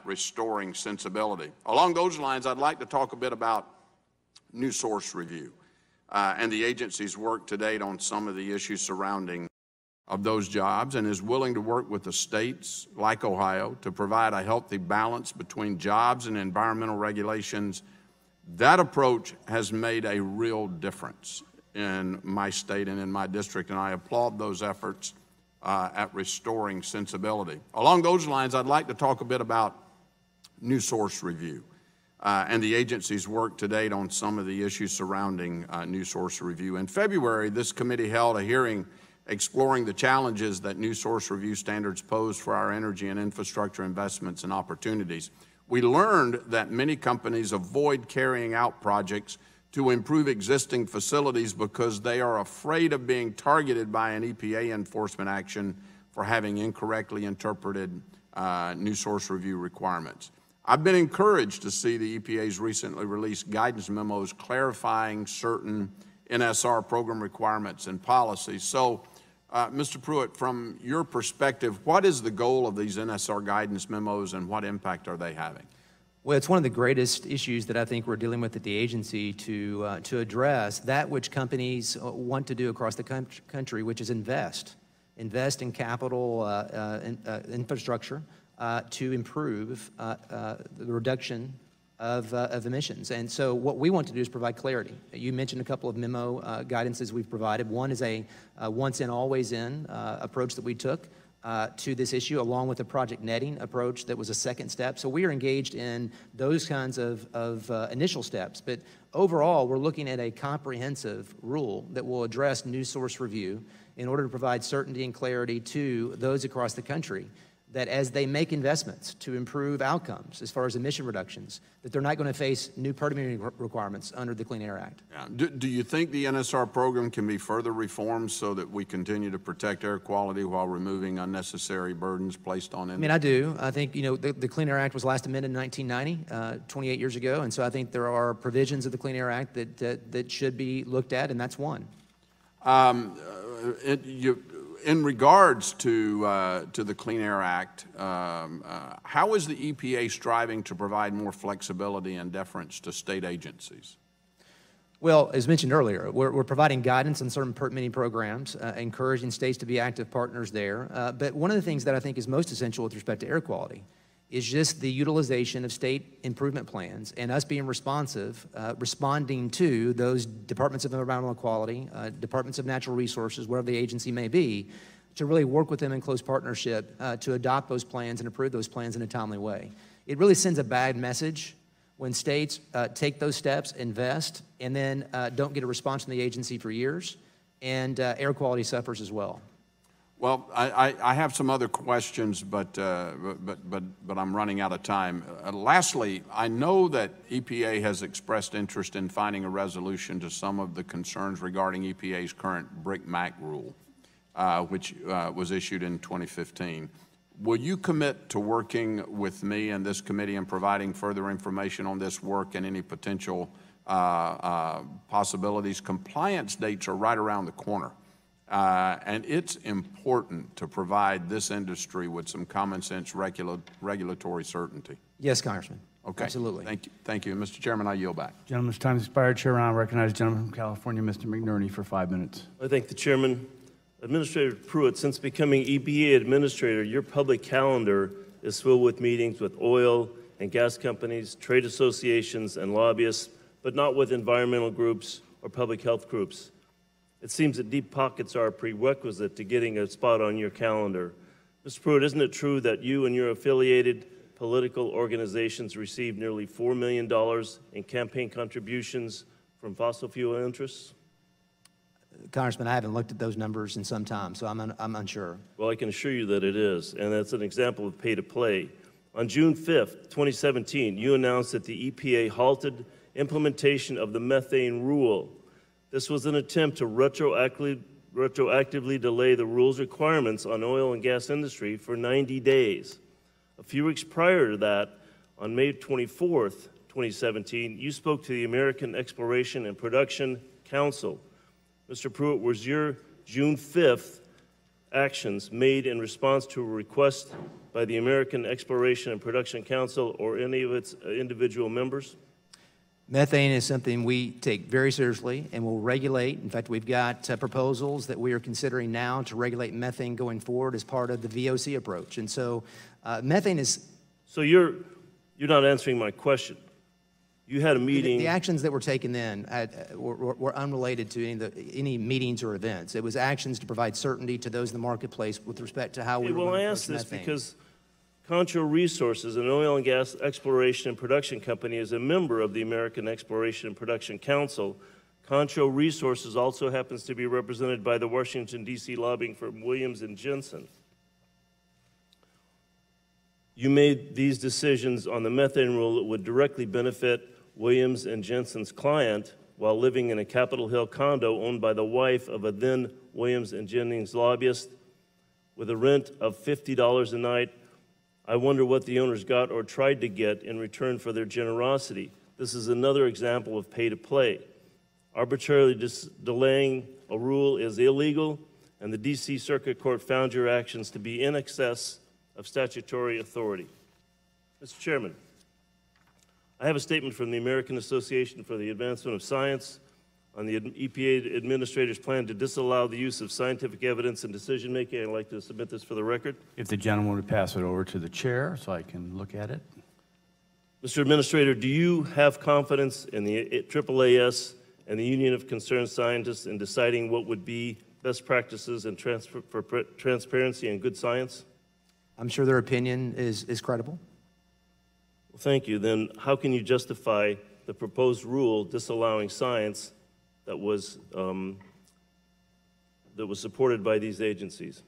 restoring sensibility. Along those lines, I'd like to talk a bit about new source review and the agency's work to date on some of the issues surrounding of those jobs, and is willing to work with the states like Ohio to provide a healthy balance between jobs and environmental regulations. That approach has made a real difference in my state and in my district, and I applaud those efforts at restoring sensibility. Along those lines, I'd like to talk a bit about new source review and the agency's work to date on some of the issues surrounding new source review. In February, this committee held a hearing exploring the challenges that new source review standards pose for our energy and infrastructure investments and opportunities. We learned that many companies avoid carrying out projects to improve existing facilities because they are afraid of being targeted by an EPA enforcement action for having incorrectly interpreted new source review requirements. I've been encouraged to see the EPA's recently released guidance memos clarifying certain NSR program requirements and policies. So, Mr. Pruitt, from your perspective, what is the goal of these NSR guidance memos and what impact are they having? Well, it's one of the greatest issues that I think we're dealing with at the agency to address that which companies want to do across the country, which is invest in capital infrastructure to improve the reduction of emissions. And so what we want to do is provide clarity. You mentioned a couple of memo guidances we've provided. One is a once in, always in approach that we took to this issue, along with a project netting approach that was a second step. So we are engaged in those kinds of initial steps. But overall, we're looking at a comprehensive rule that will address new source review in order to provide certainty and clarity to those across the country that as they make investments to improve outcomes as far as emission reductions, that they're not going to face new permitting requirements under the Clean Air Act. Yeah. Do you think the NSR program can be further reformed so that we continue to protect air quality while removing unnecessary burdens placed on industry? I mean, I do. I think, you know, the Clean Air Act was last amended in 1990, 28 years ago, and so I think there are provisions of the Clean Air Act that should be looked at, and that's one. In regards to the Clean Air Act, how is the EPA striving to provide more flexibility and deference to state agencies? Well, as mentioned earlier, we're providing guidance on certain permitting programs, encouraging states to be active partners there. But one of the things that I think is most essential with respect to air quality is just the utilization of state improvement plans and us being responsive, responding to those departments of environmental quality, departments of natural resources, wherever the agency may be, to really work with them in close partnership to adopt those plans and approve those plans in a timely way. It really sends a bad message when states take those steps, invest, and then don't get a response from the agency for years, and air quality suffers as well. Well, I have some other questions, but I'm running out of time. Lastly, I know that EPA has expressed interest in finding a resolution to some of the concerns regarding EPA's current BRIC-MAC rule, which was issued in 2015. Will you commit to working with me and this committee and providing further information on this work and any potential possibilities? Compliance dates are right around the corner. And it's important to provide this industry with some common sense regulatory certainty. Yes, Congressman. Okay. Absolutely. Thank you. Thank you. Mr. Chairman, I yield back. Gentleman's time has expired. Chair Brown, I recognize the gentleman from California, Mr. McNerney, for 5 minutes. I thank the chairman. Administrator Pruitt, since becoming EPA administrator, your public calendar is filled with meetings with oil and gas companies, trade associations, and lobbyists, but not with environmental groups or public health groups. It seems that deep pockets are a prerequisite to getting a spot on your calendar. Mr. Pruitt, isn't it true that you and your affiliated political organizations received nearly $4 million in campaign contributions from fossil fuel interests? Congressman, I haven't looked at those numbers in some time, so I'm unsure. Well, I can assure you that it is, and that's an example of pay to play. On June 5th, 2017, you announced that the EPA halted implementation of the methane rule. This was an attempt to retroactively delay the rule's requirements on oil and gas industry for 90 days. A few weeks prior to that, on May 24th, 2017, you spoke to the American Exploration and Production Council. Mr. Pruitt, was your June 5th actions made in response to a request by the American Exploration and Production Council or any of its individual members? Methane is something we take very seriously and will regulate. In fact, we've got proposals that we are considering now to regulate methane going forward as part of the VOC approach. And so methane is... So you're not answering my question. You had a meeting... The actions that were taken then were unrelated to any meetings or events. It was actions to provide certainty to those in the marketplace with respect to how we were Well, I going to ask approach this methane. because Concho Resources, an oil and gas exploration and production company, is a member of the American Exploration and Production Council. Concho Resources also happens to be represented by the Washington, D.C. lobbying firm Williams & Jensen. You made these decisions on the methane rule that would directly benefit Williams & Jensen's client while living in a Capitol Hill condo owned by the wife of a then Williams & Jennings lobbyist with a rent of $50 a night. I wonder what the owners got or tried to get in return for their generosity. This is another example of pay to play. Arbitrarily delaying a rule is illegal, and the D.C. Circuit Court found your actions to be in excess of statutory authority. Mr. Chairman, I have a statement from the American Association for the Advancement of Science on the EPA administrator's plan to disallow the use of scientific evidence in decision-making. I'd like to submit this for the record. If the gentleman would pass it over to the chair so I can look at it. Mr. Administrator, do you have confidence in the AAAS and the Union of Concerned Scientists in deciding what would be best practices and for transparency and good science? I'm sure their opinion is credible. Well, thank you. Then how can you justify the proposed rule disallowing science that was supported by these agencies?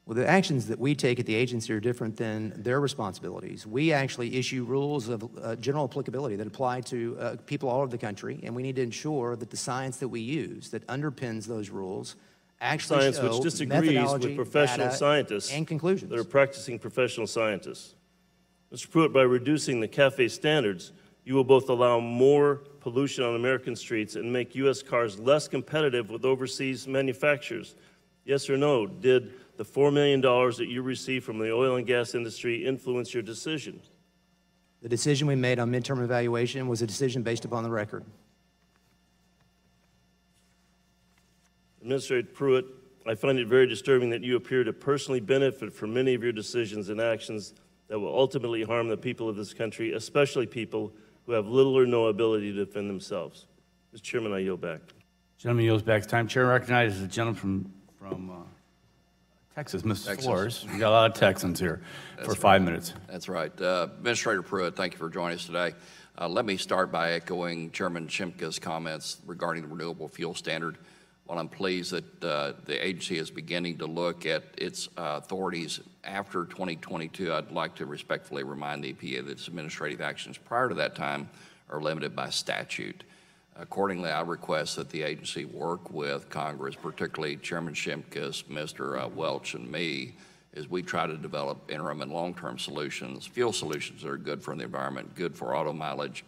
Well, the actions that we take at the agency are different than their responsibilities. We actually issue rules of general applicability that apply to people all over the country, and we need to ensure that the science that we use that underpins those rules actually Science show which disagrees methodology, with professional data, scientists and conclusions. that are practicing professional scientists. Mr. Pruitt, by reducing the CAFE standards, you will both allow more pollution on American streets and make U.S. cars less competitive with overseas manufacturers. Yes or no? Did the $4 million that you received from the oil and gas industry influence your decision? The decision we made on midterm evaluation was a decision based upon the record. Administrator Pruitt, I find it very disturbing that you appear to personally benefit from many of your decisions and actions that will ultimately harm the people of this country, especially people who have little or no ability to defend themselves. Mr. Chairman, I yield back. Gentleman yields back his time. Chair recognizes the gentleman from Texas, Mr. Flores. We got a lot of Texans here for 5 minutes. That's right. Administrator Pruitt, thank you for joining us today. Let me start by echoing Chairman Shimka's comments regarding the renewable fuel standard. While I'm pleased that the agency is beginning to look at its authorities after 2022, I'd like to respectfully remind the EPA that its administrative actions prior to that time are limited by statute. Accordingly, I request that the agency work with Congress, particularly Chairman Shimkus, Mr. Welch, and me, as we try to develop interim and long-term solutions, fuel solutions that are good for the environment, good for auto mileage,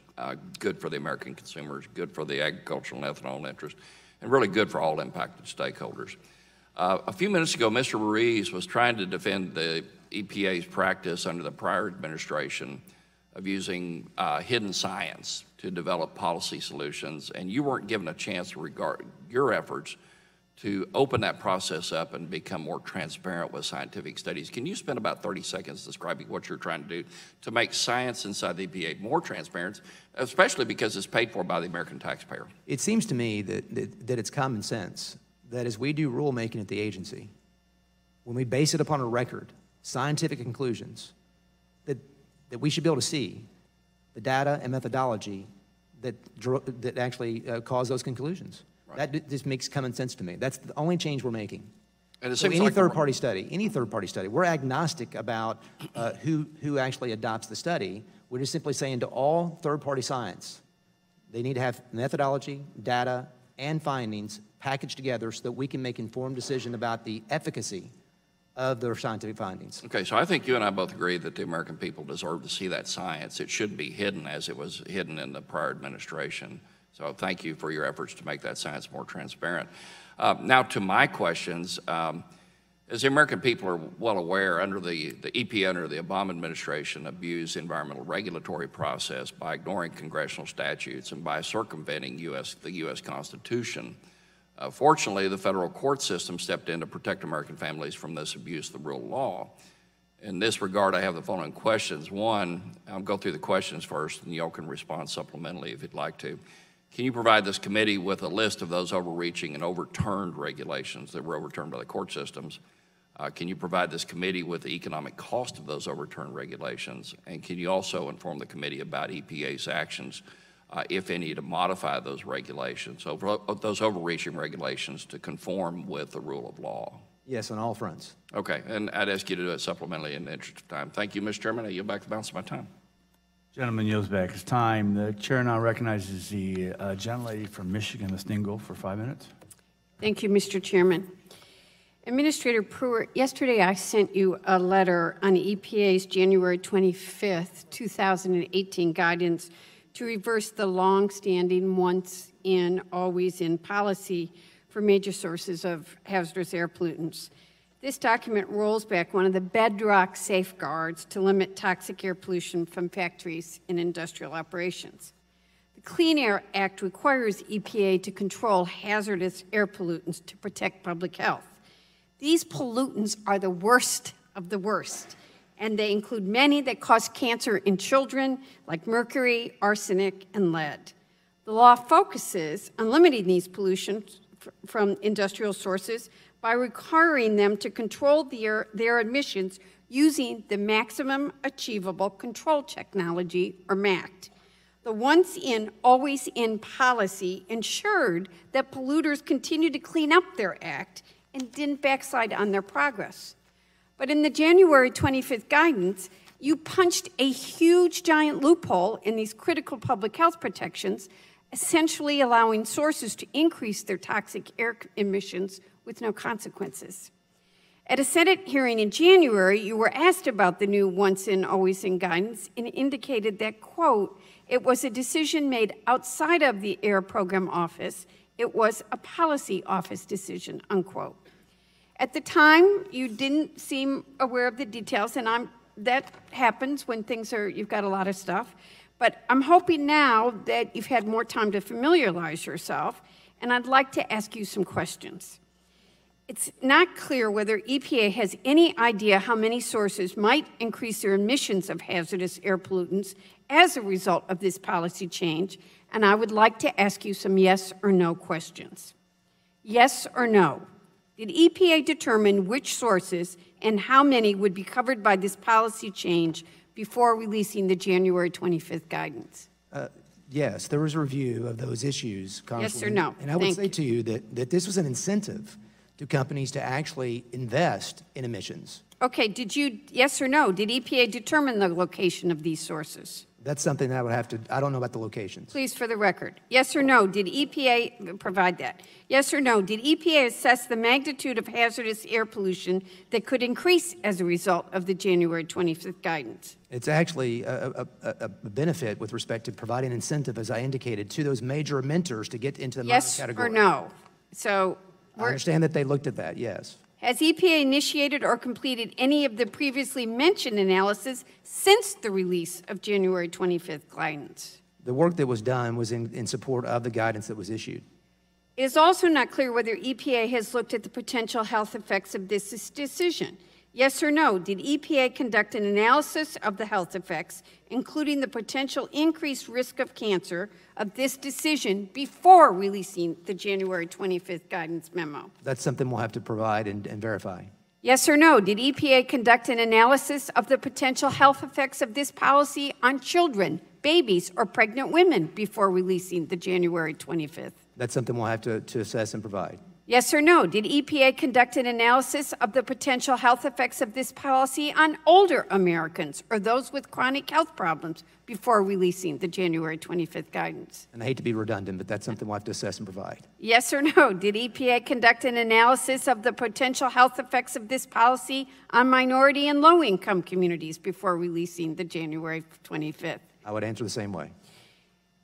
good for the American consumers, good for the agricultural and ethanol interest, and really good for all impacted stakeholders. A few minutes ago, Mr. Ruiz was trying to defend the EPA's practice under the prior administration of using hidden science to develop policy solutions, and you weren't given a chance to regard your efforts to open that process up and become more transparent with scientific studies. Can you spend about 30 seconds describing what you're trying to do to make science inside the EPA more transparent, especially because it's paid for by the American taxpayer? It seems to me that it's common sense that as we do rulemaking at the agency, when we base it upon a record, scientific conclusions, that we should be able to see the data and methodology that actually cause those conclusions. Right. That just makes common sense to me. That's the only change we're making. And it so seems any like third-party study, we're agnostic about who actually adopts the study. We're just simply saying to all third-party science, they need to have methodology, data, and findings packaged together so that we can make informed decision about the efficacy of their scientific findings. Okay, so I think you and I both agree that the American people deserve to see that science. It shouldn't be hidden as it was hidden in the prior administration. So thank you for your efforts to make that science more transparent. Now to my questions. As the American people are well aware, under the EPA, under the Obama administration, abused the environmental regulatory process by ignoring congressional statutes and by circumventing the U.S. Constitution. Fortunately, the federal court system stepped in to protect American families from this abuse of the rule of law. In this regard, I have the following questions. One, I'll go through the questions first, and y'all can respond supplementally if you'd like to. Can you provide this committee with a list of those overreaching and overturned regulations that were overturned by the court systems? Can you provide this committee with the economic cost of those overturned regulations? And can you also inform the committee about EPA's actions, if any, to modify those regulations, those overreaching regulations to conform with the rule of law? Yes, on all fronts. Okay, and I'd ask you to do it supplementally in the interest of time. Thank you, Mr. Chairman. I yield back the balance of my time. Gentleman yields back his time. The chair now recognizes the gentlelady from Michigan, Ms. Dingell, for 5 minutes. Thank you, Mr. Chairman. Administrator Pruitt, yesterday I sent you a letter on EPA's January 25th, 2018 guidance to reverse the long-standing once-in, always-in policy for major sources of hazardous air pollutants. This document rolls back one of the bedrock safeguards to limit toxic air pollution from factories and industrial operations. The Clean Air Act requires EPA to control hazardous air pollutants to protect public health. These pollutants are the worst of the worst, and they include many that cause cancer in children, like mercury, arsenic, and lead. The law focuses on limiting these pollutions from industrial sources by requiring them to control their emissions using the Maximum Achievable Control Technology, or MACT. The once-in, always-in policy ensured that polluters continued to clean up their act and didn't backslide on their progress. But in the January 25th guidance, you punched a huge giant loophole in these critical public health protections, essentially allowing sources to increase their toxic air emissions with no consequences. At a Senate hearing in January, you were asked about the new once-in, always-in guidance and indicated that, quote, it was a decision made outside of the Air Program Office. It was a policy office decision, unquote. At the time, you didn't seem aware of the details, and that happens when you've got a lot of stuff. But I'm hoping now that you've had more time to familiarize yourself, and I'd like to ask you some questions. It's not clear whether EPA has any idea how many sources might increase their emissions of hazardous air pollutants as a result of this policy change, and I would like to ask you some yes or no questions. Yes or no? Did EPA determine which sources and how many would be covered by this policy change before releasing the January 25th guidance? Yes, there was a review of those issues, Congresswoman. Yes or no? And I would say to you that this was an incentive to companies to actually invest in emissions. Okay, yes or no, did EPA determine the location of these sources? That's something that I don't know about the locations. Please, for the record, yes or no, did EPA provide that? Yes or no, did EPA assess the magnitude of hazardous air pollution that could increase as a result of the January 25th guidance? It's actually a benefit with respect to providing incentive, as I indicated, to those major emitters to get into the minor category. Yes or no? So I understand that they looked at that, yes. Has EPA initiated or completed any of the previously mentioned analysis since the release of January 25th guidance? The work that was done was in support of the guidance that was issued. It is also not clear whether EPA has looked at the potential health effects of this decision. Yes or no, did EPA conduct an analysis of the health effects, including the potential increased risk of cancer of this decision before releasing the January 25th guidance memo? That's something we'll have to provide and verify. Yes or no, did EPA conduct an analysis of the potential health effects of this policy on children, babies, or pregnant women before releasing the January 25th? That's something we'll have to assess and provide. Yes or no, did EPA conduct an analysis of the potential health effects of this policy on older Americans or those with chronic health problems before releasing the January 25th guidance? And I hate to be redundant, but that's something we'll have to assess and provide. Yes or no, did EPA conduct an analysis of the potential health effects of this policy on minority and low-income communities before releasing the January 25th? I would answer the same way.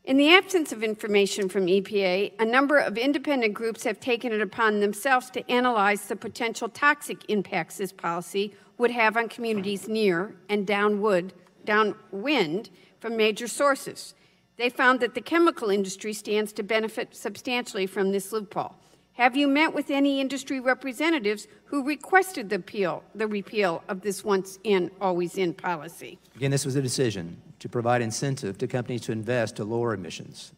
In the absence of information from EPA, a number of independent groups have taken it upon themselves to analyze the potential toxic impacts this policy would have on communities near and downwind from major sources. They found that the chemical industry stands to benefit substantially from this loophole. Have you met with any industry representatives who requested the repeal of this once-in, always-in policy? Again, this was a decision to provide incentive to companies to invest to lower emissions.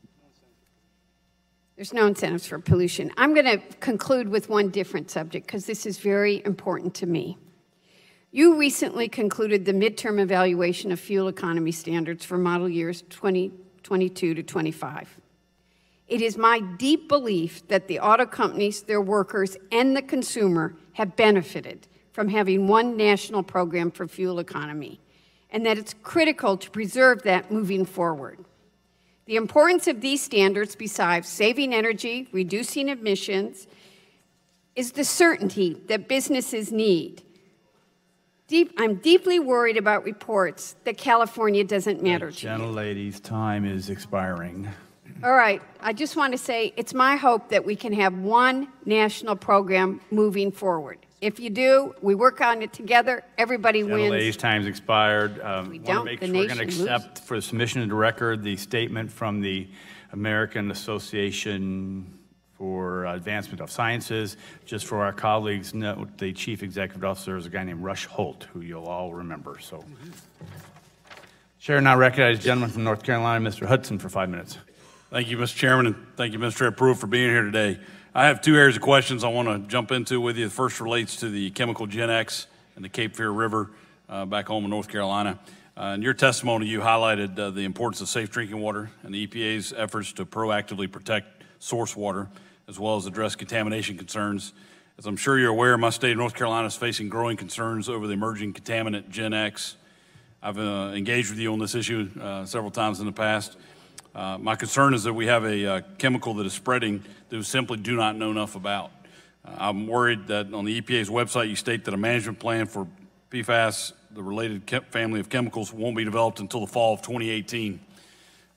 There's no incentives for pollution. I'm going to conclude with one different subject because this is very important to me. You recently concluded the midterm evaluation of fuel economy standards for model years 2022 to 25. It is my deep belief that the auto companies, their workers, and the consumer have benefited from having one national program for fuel economy, and that it's critical to preserve that moving forward. The importance of these standards, besides saving energy, reducing emissions, is the certainty that businesses need. I'm deeply worried about reports that California doesn't matter to you. Gentlelady's time is expiring. All right, I just want to say it's my hope that we can have one national program moving forward. If you do, we work on it together, everybody wins. Gentlelady's time's expired. We don't, make the sure we're going to nation accept for the submission into the record the statement from the American Association for Advancement of Sciences. Just for our colleagues, note the chief executive officer is a guy named Rush Holt, who you'll all remember. So, Chair now recognizes the gentleman from North Carolina, Mr. Hudson, for 5 minutes. Thank you, Mr. Chairman, and thank you, Administrator Pruitt, for being here today. I have two areas of questions I want to jump into with you. The first relates to the chemical Gen X and the Cape Fear River back home in North Carolina. In your testimony, you highlighted the importance of safe drinking water and the EPA's efforts to proactively protect source water, as well as address contamination concerns. As I'm sure you're aware, my state of North Carolina is facing growing concerns over the emerging contaminant Gen X. I've engaged with you on this issue several times in the past. My concern is that we have a chemical that is spreading that we simply do not know enough about. I'm worried that on the EPA's website you state that a management plan for PFAS, the related family of chemicals, won't be developed until the fall of 2018.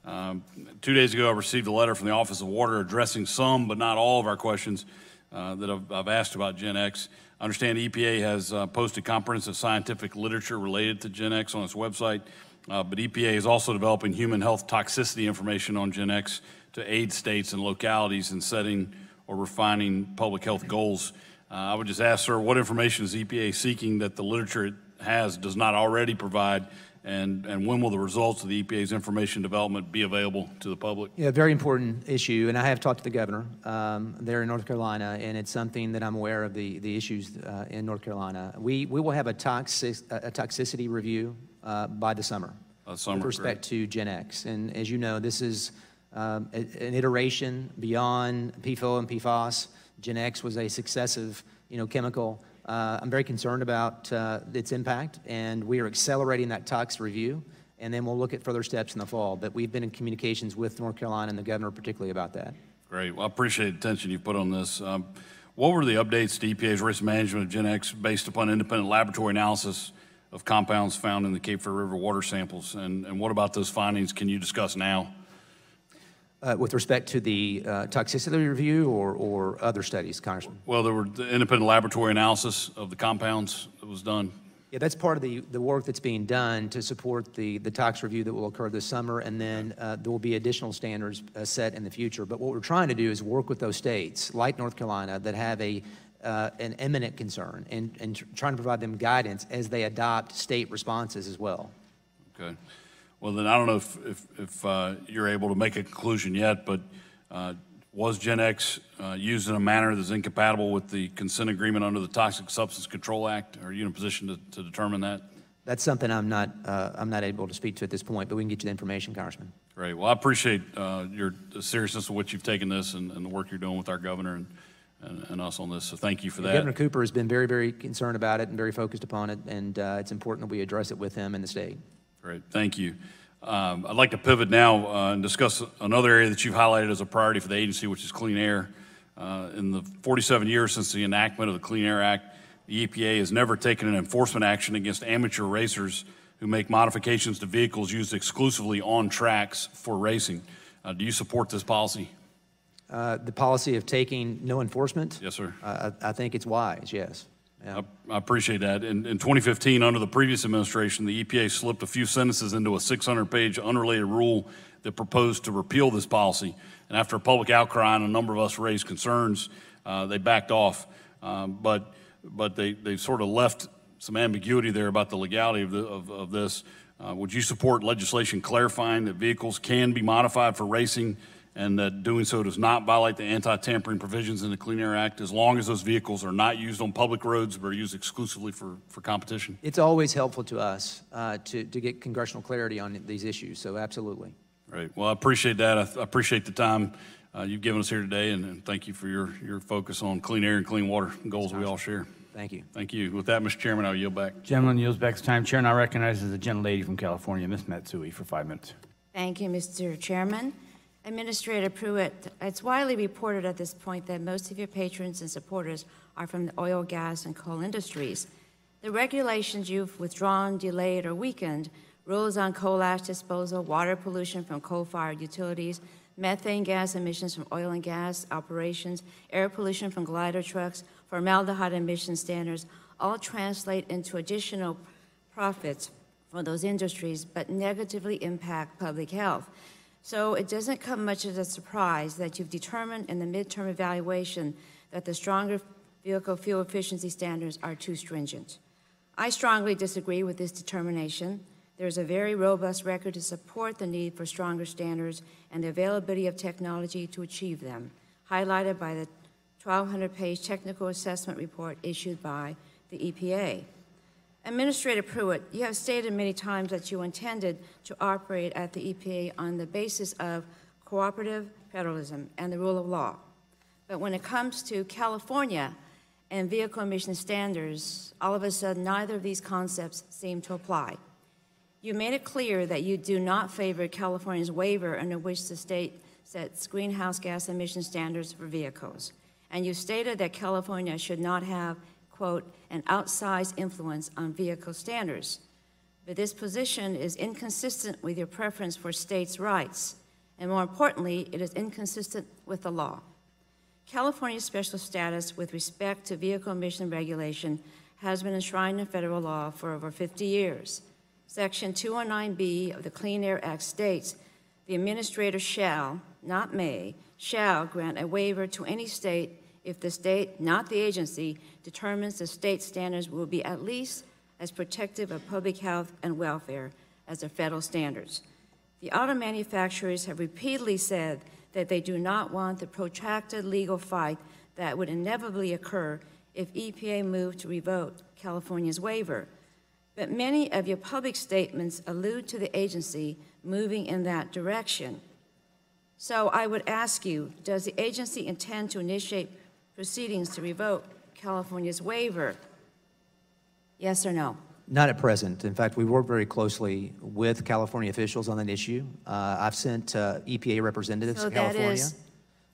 2 days ago I received a letter from the Office of Water addressing some but not all of our questions that I've asked about Gen X. I understand EPA has posted comprehensive scientific literature related to Gen X on its website. But EPA is also developing human health toxicity information on Gen X to aid states and localities in setting or refining public health goals. I would just ask, sir, what information is EPA seeking that the literature it has does not already provide, and when will the results of the EPA's information development be available to the public? Yeah, very important issue, and I have talked to the governor there in North Carolina, and it's something that I'm aware of the issues in North Carolina. We will have a toxicity review by the summer with respect to Gen X. And as you know, this is an iteration beyond PFOA and PFOS. Gen X was a successive, chemical. I'm very concerned about its impact, and we are accelerating that tox review, and then we'll look at further steps in the fall. But we've been in communications with North Carolina and the governor particularly about that. Great. Well, I appreciate the attention you put on this. What were the updates to EPA's risk management of Gen X based upon independent laboratory analysis of compounds found in the Cape Fear River water samples? And what about those findings can you discuss now? With respect to the toxicity review or other studies, Congressman? Well, there were the independent laboratory analysis of the compounds that was done. Yeah, that's part of the work that's being done to support the tox review that will occur this summer, and then there will be additional standards set in the future. But what we're trying to do is work with those states, like North Carolina, that have an imminent concern, and trying to provide them guidance as they adopt state responses as well. Okay. Well, then I don't know if you're able to make a conclusion yet, but was Gen X used in a manner that's incompatible with the consent agreement under the Toxic Substance Control Act? Are you in a position to determine that? That's something I'm not able to speak to at this point, but we can get you the information, Congressman. Great. Well, I appreciate the seriousness of which you've taken this and the work you're doing with our governor and us on this. So thank you for that. Governor Cooper has been very, very concerned about it and very focused upon it, and it's important that we address it with him and the state. Great. Thank you. I'd like to pivot now and discuss another area that you've highlighted as a priority for the agency, which is clean air. In the 47 years since the enactment of the Clean Air Act, the EPA has never taken an enforcement action against amateur racers who make modifications to vehicles used exclusively on tracks for racing. Do you support this policy? The policy of taking no enforcement? Yes, sir. I think it's wise, yes. Yeah. I appreciate that. In 2015, under the previous administration, the EPA slipped a few sentences into a 600-page unrelated rule that proposed to repeal this policy. And after a public outcry and a number of us raised concerns, they backed off. But they sort of left some ambiguity there about the legality of this. Would you support legislation clarifying that vehicles can be modified for racing and that doing so does not violate the anti-tampering provisions in the Clean Air Act, as long as those vehicles are not used on public roads but are used exclusively for competition? It's always helpful to us to get congressional clarity on these issues, so absolutely. Right. Well, I appreciate that. I appreciate the time you've given us here today, and thank you for your focus on clean air and clean water goals we all share. Thank you. Thank you. With that, Mr. Chairman, I'll yield back. Gentleman yields back his time. Chair now recognizes the gentlelady from California, Ms. Matsui, for 5 minutes. Thank you, Mr. Chairman. Administrator Pruitt, it's widely reported at this point that most of your patrons and supporters are from the oil, gas, and coal industries. The regulations you've withdrawn, delayed, or weakened, rules on coal ash disposal, water pollution from coal-fired utilities, methane gas emissions from oil and gas operations, air pollution from glider trucks, formaldehyde emission standards, all translate into additional profits for those industries, but negatively impact public health. So it doesn't come much as a surprise that you've determined in the midterm evaluation that the stronger vehicle fuel efficiency standards are too stringent. I strongly disagree with this determination. There's a very robust record to support the need for stronger standards and the availability of technology to achieve them, highlighted by the 1,200-page technical assessment report issued by the EPA. Administrator Pruitt, you have stated many times that you intended to operate at the EPA on the basis of cooperative federalism and the rule of law. But when it comes to California and vehicle emission standards, all of a sudden neither of these concepts seem to apply. You made it clear that you do not favor California's waiver under which the state sets greenhouse gas emission standards for vehicles. And you stated that California should not have, quote, an outsized influence on vehicle standards. But this position is inconsistent with your preference for states' rights, and more importantly, it is inconsistent with the law. California's special status with respect to vehicle emission regulation has been enshrined in federal law for over 50 years. Section 209B of the Clean Air Act states, the administrator shall, not may, shall grant a waiver to any state if the state, not the agency, determines the state standards will be at least as protective of public health and welfare as the federal standards. The auto manufacturers have repeatedly said that they do not want the protracted legal fight that would inevitably occur if EPA moved to revoke California's waiver. But many of your public statements allude to the agency moving in that direction. So I would ask you, does the agency intend to initiate proceedings to revoke California's waiver? Yes or no? Not at present. In fact, we work very closely with California officials on that issue. I've sent EPA representatives So to California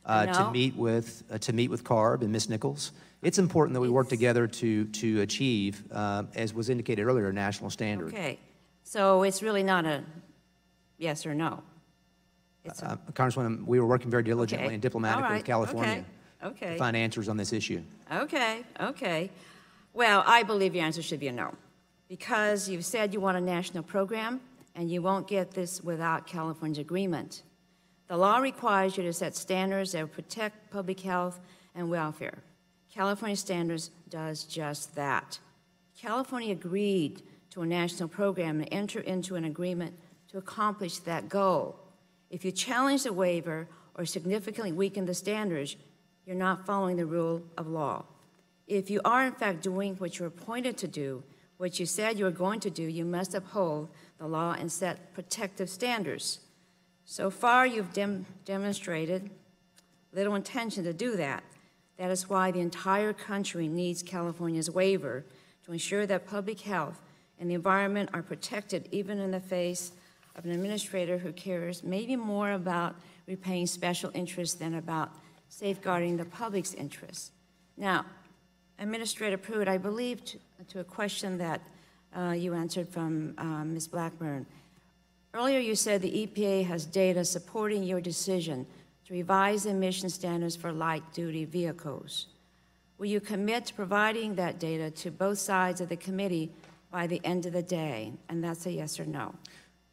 no? to meet with CARB and Ms. Nichols. It's important that we work together to achieve, as was indicated earlier, a national standard. Okay, so it's really not a yes or no. It's a, Congresswoman, we were working very diligently okay. and diplomatically All right. with California Okay. to find answers on this issue. Okay. Well, I believe your answer should be a no, because you've said you want a national program, and you won't get this without California's agreement. The law requires you to set standards that protect public health and welfare. California standards does just that. California agreed to a national program and enter into an agreement to accomplish that goal. If you challenge the waiver or significantly weaken the standards, you're not following the rule of law. If you are in fact doing what you're appointed to do, what you said you were going to do, you must uphold the law and set protective standards. So far, you've demonstrated little intention to do that. That is why the entire country needs California's waiver to ensure that public health and the environment are protected even in the face of an administrator who cares maybe more about repaying special interests than about safeguarding the public's interests. Now, Administrator Pruitt, I believe to a question that you answered from Ms. Blackburn, Earlier, you said the EPA has data supporting your decision to revise emission standards for light-duty vehicles. Will you commit to providing that data to both sides of the committee by the end of the day? And that's a yes or no.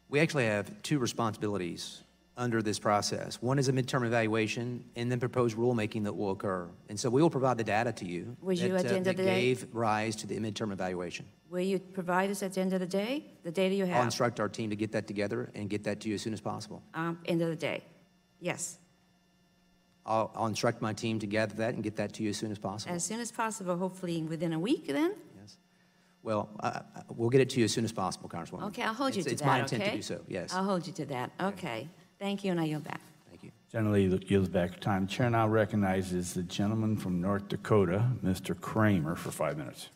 We actually have two responsibilities under this process. One is a midterm evaluation and then proposed rulemaking that will occur. And so we will provide the data to you Will you at the end of the day? gave rise to the midterm evaluation. Will you provide us at the end of the day, the data you I'll have? instruct our team to get that together and get that to you as soon as possible. End of the day? Yes. I'll instruct my team to gather that and get that to you as soon as possible. As soon as possible, hopefully within a week then? Yes. Well, we'll get it to you as soon as possible, Congresswoman. Okay, I'll hold you to It's that, my intent okay? to do so, yes. I'll hold you to that, okay. Thank you, and I yield back. Thank you. Generally yields back time. Chair now recognizes the gentleman from North Dakota, Mr. Kramer, for 5 minutes.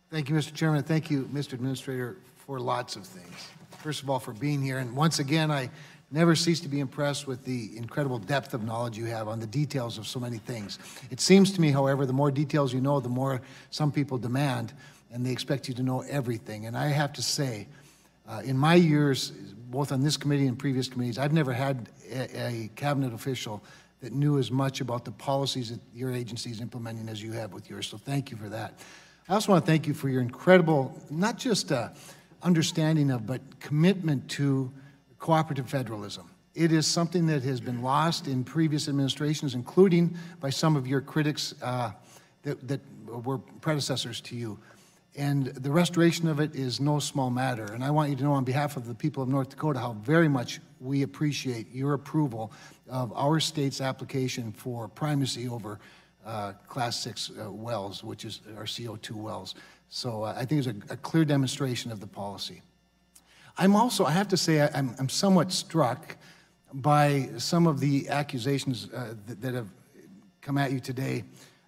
Thank you, Mr. Chairman. Thank you, Mr. Administrator, for lots of things. First of all, for being here. And once again, I never cease to be impressed with the incredible depth of knowledge you have on the details of so many things. It seems to me, however, the more details you know, the more some people demand, and they expect you to know everything. And I have to say, in my years, both on this committee and previous committees, I've never had a cabinet official that knew as much about the policies that your agency is implementing as you have with yours. So thank you for that. I also want to thank you for your incredible, not just understanding of, but commitment to cooperative federalism. It is something that has been lost in previous administrations, including by some of your critics that were predecessors to you. And the restoration of it is no small matter. And I want you to know on behalf of the people of North Dakota how very much we appreciate your approval of our state's application for primacy over Class 6 wells, which is our CO2 wells. So I think it's a clear demonstration of the policy. I'm also, I have to say, I'm somewhat struck by some of the accusations that have come at you today.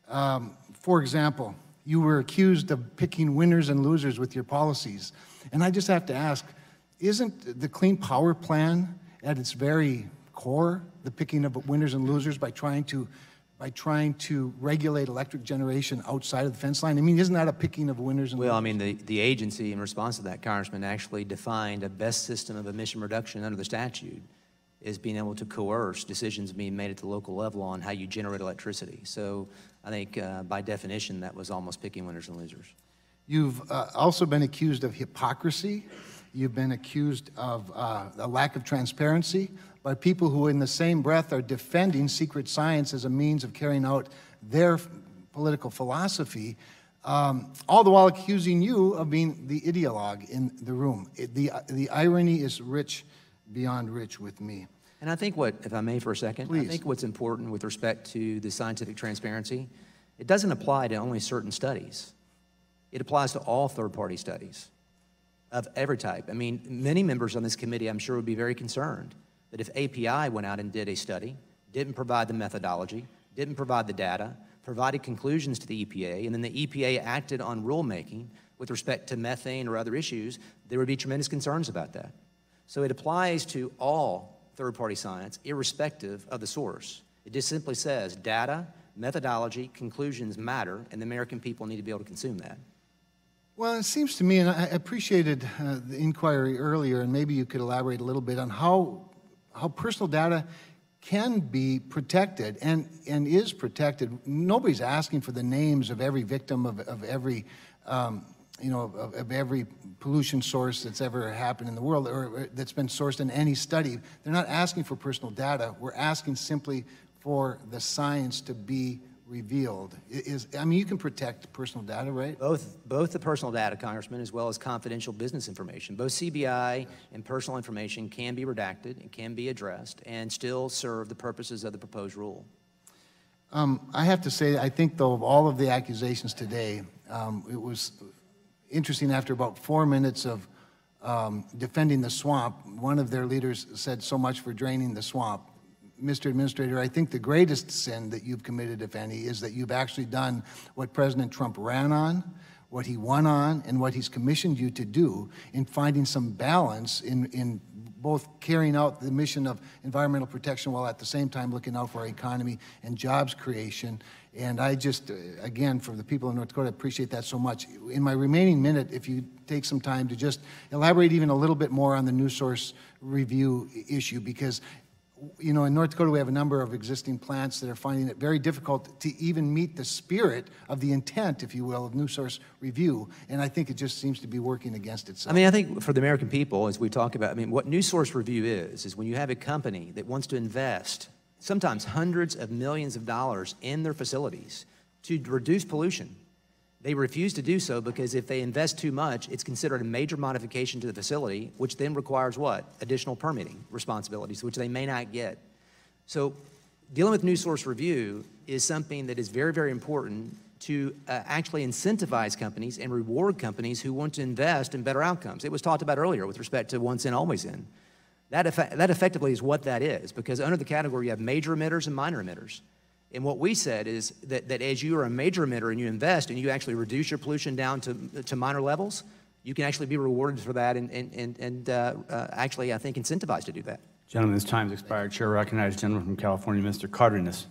For example, you were accused of picking winners and losers with your policies. And I just have to ask, isn't the Clean Power Plan at its very core the picking of winners and losers by trying to regulate electric generation outside of the fence line? I mean, isn't that a picking of winners and losers? Well, I mean, the agency, in response to that, Congressman, actually defined a best system of emission reduction under the statute is being able to coerce decisions being made at the local level on how you generate electricity. So I think by definition, that was almost picking winners and losers. You've also been accused of hypocrisy. You've been accused of a lack of transparency by people who in the same breath are defending secret science as a means of carrying out their political philosophy, all the while accusing you of being the ideologue in the room. The irony is rich beyond rich with me. And I think what, if I may for a second, Please. I think what's important with respect to the scientific transparency, it doesn't apply to only certain studies. It applies to all third-party studies of every type. I mean, many members on this committee, I'm sure, would be very concerned that if API went out and did a study, didn't provide the methodology, didn't provide the data, provided conclusions to the EPA, and then the EPA acted on rulemaking with respect to methane or other issues, there would be tremendous concerns about that. So it applies to all third-party science, irrespective of the source. It just simply says data, methodology, conclusions matter, and the American people need to be able to consume that. Well, it seems to me, and I appreciated the inquiry earlier, and maybe you could elaborate a little bit on how personal data can be protected and is protected. Nobody's asking for the names of every victim of every, of every pollution source that's ever happened in the world or that's been sourced in any study. They're not asking for personal data. We're asking simply for the science to be revealed. I mean, you can protect personal data, right? Both the personal data, Congressman, as well as confidential business information. Both CBI and personal information can be redacted and can be addressed and still serve the purposes of the proposed rule. I have to say, I think, though, of all of the accusations today, it was interesting after about 4 minutes of defending the swamp, one of their leaders said so much for draining the swamp. Mr. Administrator, I think the greatest sin that you've committed, if any, is that you've actually done what President Trump ran on, what he won on, and what he's commissioned you to do in finding some balance in both carrying out the mission of environmental protection while at the same time looking out for our economy and jobs creation. And I just, again, for the people of North Dakota, appreciate that so much. In my remaining minute, if you take some time to just elaborate even a little bit more on the new source review issue, because you know, in North Dakota, we have a number of existing plants that are finding it very difficult to even meet the spirit of the intent, if you will, of new source review. And I think it just seems to be working against itself. I mean, I think for the American people, as we talk about, I mean, what new source review is when you have a company that wants to invest sometimes hundreds of millions of dollars in their facilities to reduce pollution. They refuse to do so because if they invest too much, it's considered a major modification to the facility, which then requires what? Additional permitting responsibilities, which they may not get. So dealing with new source review is something that is very, very important to actually incentivize companies and reward companies who want to invest in better outcomes. It was talked about earlier with respect to once in, always in. That effectively is what that is, because under the category you have major emitters and minor emitters. And what we said is that as you are a major emitter and you invest and you actually reduce your pollution down to minor levels, you can actually be rewarded for that and actually, I think, incentivized to do that. Gentleman's time's expired. Chair recognizes the gentleman from California, Mr. Cardenas,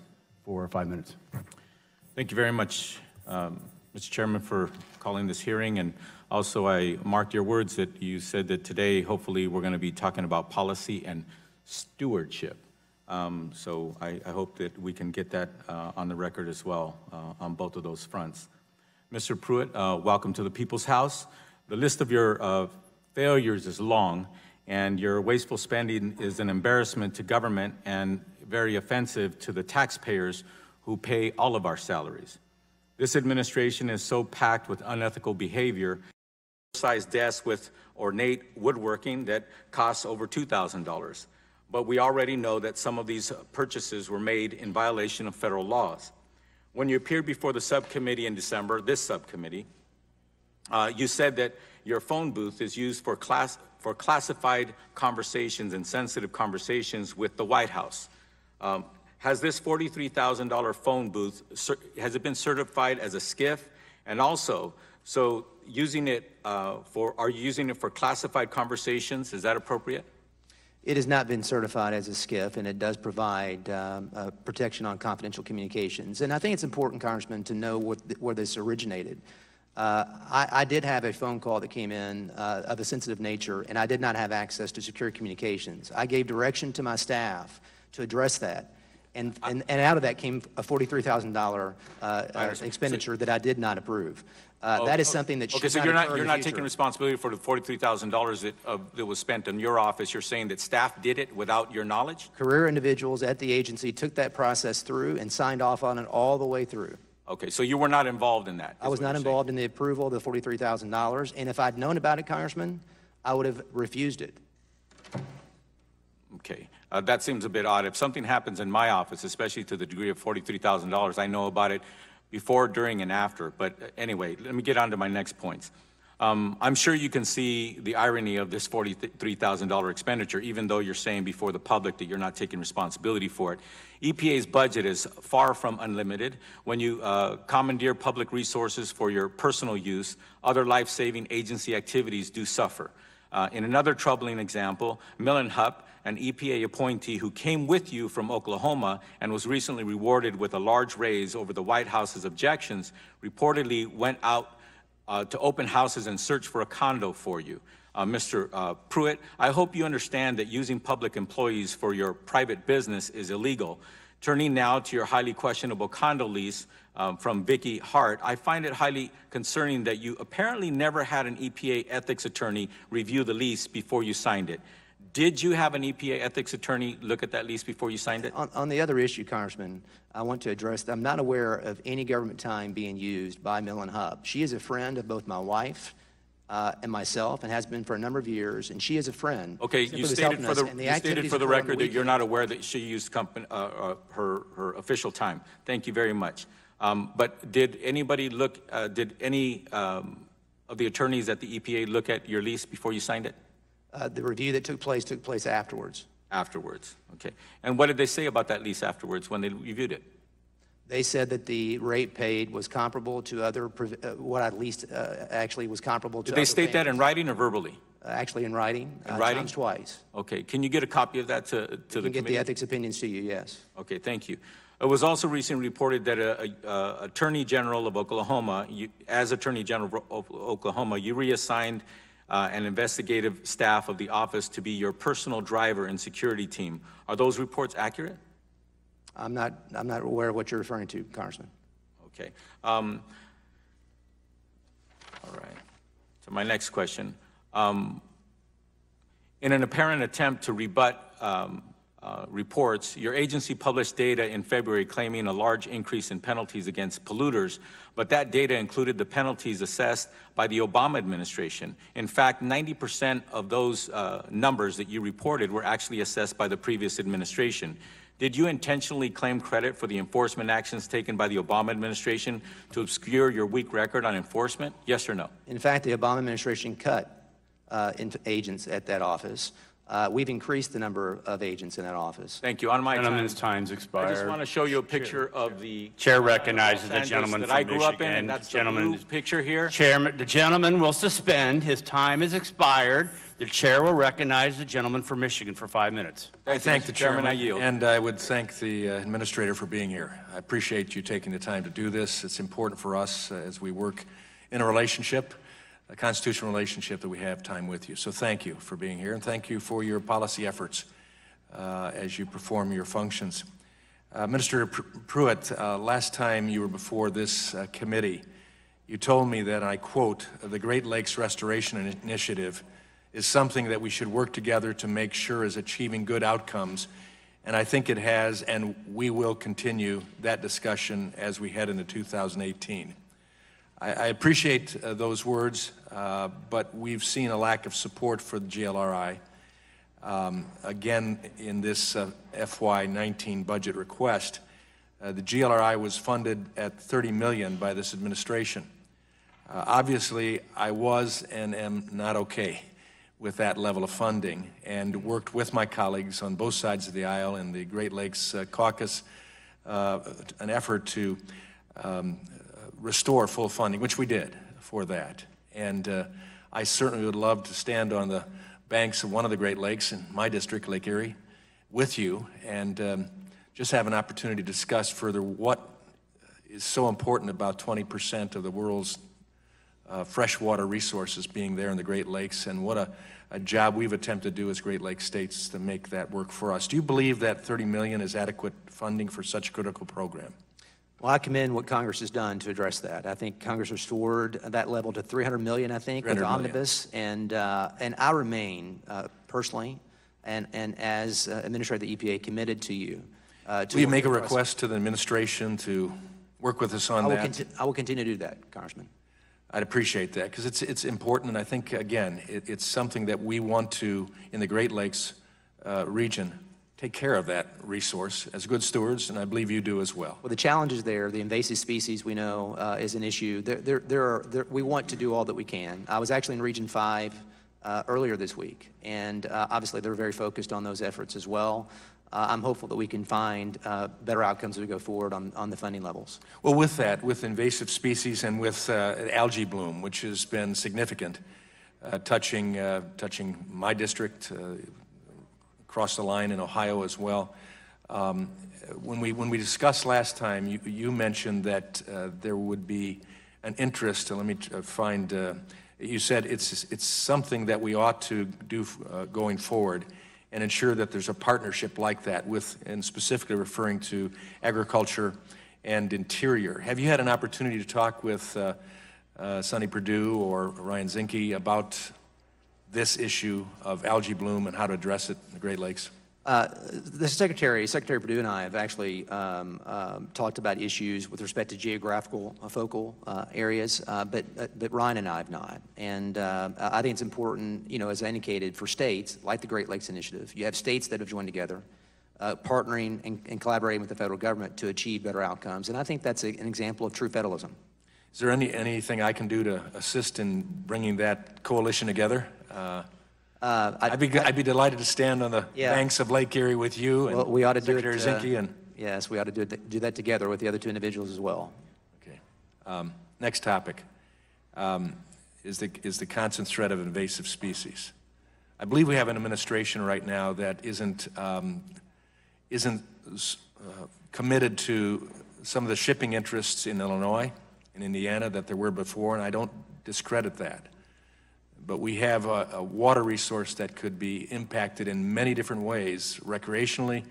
for 5 minutes. Thank you very much, Mr. Chairman, for calling this hearing. And also, I marked your words that you said that today, hopefully, we're going to be talking about policy and stewardship. So I hope that we can get that on the record as well on both of those fronts. Mr. Pruitt, welcome to the People's House. The list of your failures is long, and your wasteful spending is an embarrassment to government and very offensive to the taxpayers who pay all of our salaries. This administration is so packed with unethical behavior, sized desks with ornate woodworking that costs over $2,000. But we already know that some of these purchases were made in violation of federal laws. When you appeared before the subcommittee in December, this subcommittee, you said that your phone booth is used for classified conversations and sensitive conversations with the White House. Has this $43,000 phone booth, has it been certified as a SCIF? And also, so using it are you using it for classified conversations? Is that appropriate? It has not been certified as a SCIF, and it does provide protection on confidential communications. And I think it's important, Congressman, to know where this originated. I did have a phone call that came in of a sensitive nature, and I did not have access to secure communications. I gave direction to my staff to address that. And out of that came a $43,000 expenditure that I did not approve. That is something that should so not you're not taking responsibility for the $43,000 that was spent in your office. You're saying that staff did it without your knowledge? Career individuals at the agency took that process through and signed off on it all the way through. Okay, so you were not involved in that? I was not involved in the approval of the $43,000, and if I'd known about it, Congressman, I would have refused it. Okay, that seems a bit odd. If something happens in my office, especially to the degree of $43,000, I know about it before, during, and after. But anyway, let me get on to my next points. I'm sure you can see the irony of this $43,000 expenditure, even though you're saying before the public that you're not taking responsibility for it. EPA's budget is far from unlimited. When you commandeer public resources for your personal use, other life-saving agency activities do suffer. In another troubling example, Millen Hupp, an EPA appointee who came with you from Oklahoma and was recently rewarded with a large raise over the White House's objections, reportedly went out to open houses and search for a condo for you. Mr. Pruitt, I hope you understand that using public employees for your private business is illegal. Turning now to your highly questionable condo lease from Vicky Hart, I find it highly concerning that you apparently never had an EPA ethics attorney review the lease before you signed it. Did you have an EPA ethics attorney look at that lease before you signed it? On the other issue, Congressman, I want to address that I'm not aware of any government time being used by Millen Hupp. She is a friend of both my wife and myself, and has been for a number of years, and she is a friend. Okay, you stated for the record that you're not aware that she used her official time. Thank you very much. But did anybody look, did any of the attorneys at the EPA look at your lease before you signed it? The review that took place afterwards. Afterwards, okay. And what did they say about that lease afterwards when they reviewed it? They said that the rate paid was comparable to other, what I leased actually was comparable to Did they state that in writing or verbally? Actually in writing. In writing? Times twice. Okay, can you get a copy of that to the We can get committee? the ethics opinions to you, yes. Okay, thank you. It was also recently reported that Attorney General of Oklahoma, as Attorney General of Oklahoma, you reassigned an investigative staff of the office to be your personal driver and security team. Are those reports accurate? I'm not aware of what you're referring to, Congressman. Okay. All right. So my next question. In an apparent attempt to rebut reports, your agency published data in February claiming a large increase in penalties against polluters, but that data included the penalties assessed by the Obama administration. In fact, 90% of those numbers that you reported were actually assessed by the previous administration. Did you intentionally claim credit for the enforcement actions taken by the Obama administration to obscure your weak record on enforcement? Yes or no? In fact, the Obama administration cut agents at that office. We've increased the number of agents in that office. Thank you. On my Gentleman's time, time's expired. I just want to show you a picture of the Chair recognizes Los the Angeles gentleman that from I grew up in, Michigan. and that's the Gentleman- blue picture here. Chairman, the gentleman will suspend. His time is expired. The chair will recognize the gentleman from Michigan for 5 minutes. I thank the Mr. Chairman, chairman, I yield. and I would thank the administrator for being here. I appreciate you taking the time to do this. It's important for us as we work in a relationship, a constitutional relationship, that we have time with you. So thank you for being here, and thank you for your policy efforts as you perform your functions. Minister Pruitt, last time you were before this committee, you told me that, I quote, the Great Lakes Restoration Initiative is something that we should work together to make sure is achieving good outcomes. And I think it has, and we will continue that discussion as we head into 2018. I appreciate those words, but we've seen a lack of support for the GLRI. Again, in this FY19 budget request, the GLRI was funded at $30 million by this administration. Obviously, I was and am not okay with that level of funding, and worked with my colleagues on both sides of the aisle in the Great Lakes Caucus, an effort to restore full funding, which we did for that. And I certainly would love to stand on the banks of one of the Great Lakes in my district, Lake Erie, with you, and just have an opportunity to discuss further what is so important about 20% of the world's freshwater resources being there in the Great Lakes, and what a job we've attempted to do as Great Lakes states to make that work for us. Do you believe that $30 million is adequate funding for such a critical program? Well, I commend what Congress has done to address that. I think Congress restored that level to $300 million, I think, with the omnibus, and I remain personally and as administrator of the EPA committed to you. Will you make a request to the administration to work with us on that? I will continue to do that, Congressman. I'd appreciate that, because it's important, and I think, again, it's something that we want to, in the Great Lakes region, take care of that resource as good stewards, and I believe you do as well. Well, the challenges there, the invasive species we know is an issue. We want to do all that we can. I was actually in Region 5 earlier this week, and obviously they're very focused on those efforts as well. I'm hopeful that we can find better outcomes as we go forward on the funding levels. Well, with that, with invasive species and with algae bloom, which has been significant, touching my district, across the line in Ohio as well. When we discussed last time, you mentioned that there would be an interest. Let me find. You said it's something that we ought to do going forward, and ensure that there's a partnership like that with, and specifically referring to agriculture and interior. Have you had an opportunity to talk with Sonny Perdue or Ryan Zinke about this issue of algae bloom and how to address it in the Great Lakes? Secretary Perdue and I have actually talked about issues with respect to geographical focal areas, but Ryan and I have not. And I think it's important, as I indicated, for states like the Great Lakes Initiative. You have states that have joined together, partnering and collaborating with the federal government to achieve better outcomes. And I think that's an example of true federalism. Is there anything I can do to assist in bringing that coalition together? I'd be delighted to stand on the banks of Lake Erie with you and we ought to Secretary do it, Zinke. And yes, we ought to do that together with the other two individuals as well. okay. Next topic. is the constant threat of invasive species. I believe we have an administration right now that isn't committed to some of the shipping interests in Illinois and Indiana that there were before, and I don't discredit that. But we have a water resource that could be impacted in many different ways, recreationally,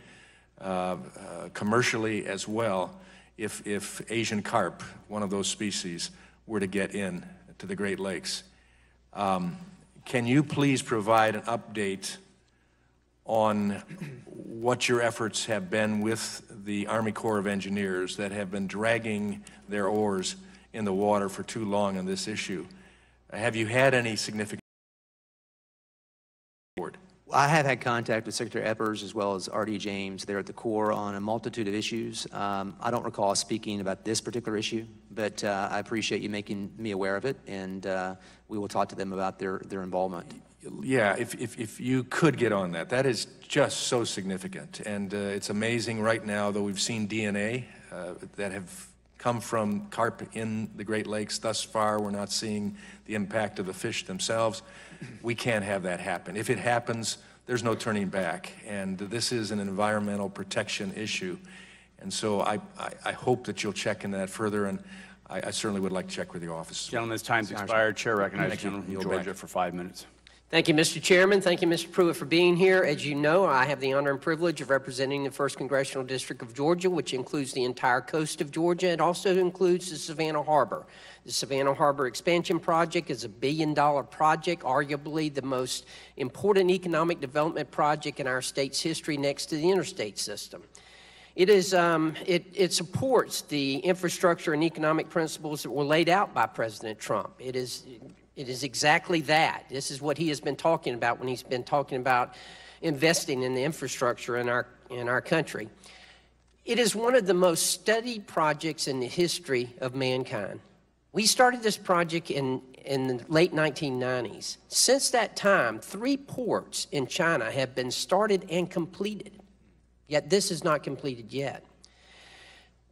commercially as well, if Asian carp, one of those species, were to get in to the Great Lakes. Can you please provide an update on what your efforts have been with the Army Corps of Engineers that have been dragging their oars in the water for too long on this issue? Have you had any significant forward? I have had contact with Secretary Eppers as well as R.D. James there at the Corps on a multitude of issues. I don't recall speaking about this particular issue, but I appreciate you making me aware of it, and we will talk to them about their involvement. Yeah, if you could get on that. That is just so significant. And it's amazing right now, though we've seen DNA that have come from carp in the Great Lakes thus far. We're not seeing the impact of the fish themselves. We can't have that happen. If it happens, there's no turning back. And this is an environmental protection issue. And so I hope that you'll check into that further, and I certainly would like to check with your office. Gentleman's time's expired. Chair recognizes the gentleman from Georgia for 5 minutes. Thank you, Mr. Chairman. Thank you, Mr. Pruitt, for being here. As you know, I have the honor and privilege of representing the 1st Congressional District of Georgia, which includes the entire coast of Georgia. It also includes the Savannah Harbor. The Savannah Harbor Expansion Project is a $1 billion project, arguably the most important economic development project in our state's history next to the interstate system. It supports the infrastructure and economic principles that were laid out by President Trump. It is exactly that. This is what he has been talking about when he's been talking about investing in the infrastructure in our country. It is one of the most studied projects in the history of mankind. We started this project in the late 1990s. Since that time, 3 ports in China have been started and completed, yet this is not completed yet.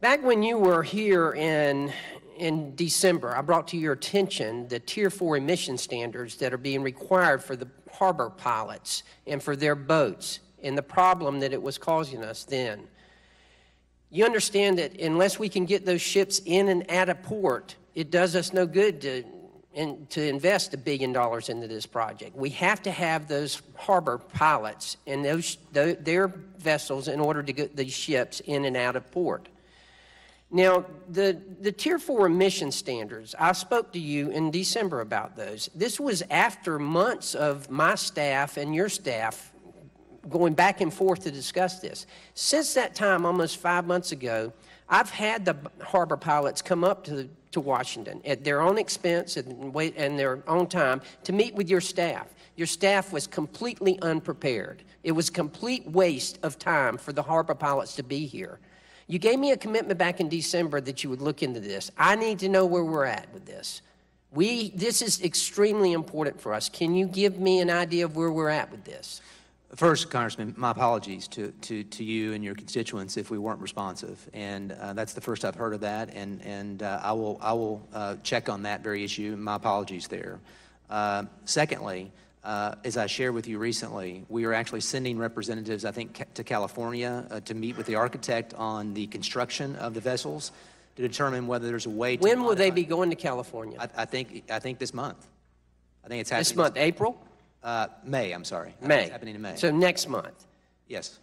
Back when you were here in December, I brought to your attention the Tier 4 emission standards that are being required for the harbor pilots and for their boats, and the problem that it was causing us then. You understand that unless we can get those ships in and out of port, it does us no good to invest $1 billion into this project. We have to have those harbor pilots and their vessels in order to get these ships in and out of port. Now, the Tier 4 emission standards, I spoke to you in December about those. This was after months of my staff and your staff going back and forth to discuss this. Since that time, almost 5 months ago, I've had the harbor pilots come up to Washington at their own expense and their own time to meet with your staff. Your staff was completely unprepared. It was a complete waste of time for the harbor pilots to be here. You gave me a commitment back in December that you would look into this. I need to know where we're at with this. This is extremely important for us. Can you give me an idea of where we're at with this? First, Congressman, my apologies to you and your constituents if we weren't responsive. And that's the first I've heard of that, and I will check on that very issue. My apologies there. Secondly, as I shared with you recently, we are actually sending representatives, I think, to California to meet with the architect on the construction of the vessels to determine whether there's a way to When will they be going to California? I think this month. I think it's happening. This month, April? May, I'm sorry. May. It's happening in May. So next month. Yes.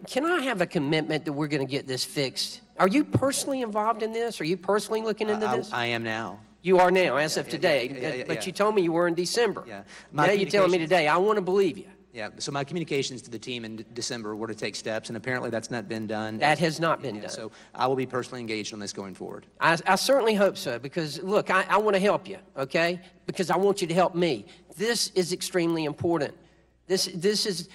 Can I have a commitment that we're going to get this fixed? Are you personally involved in this? Are you personally looking into this? I am now. You are now, as of today. But you told me you were in December. Yeah. Now you're telling me today. I want to believe you. Yeah. So my communications to the team in December were to take steps, and apparently that's not been done. That has not been done. So I will be personally engaged on this going forward. I certainly hope so, because, look, I want to help you, okay? Because I want you to help me. This is extremely important. This is,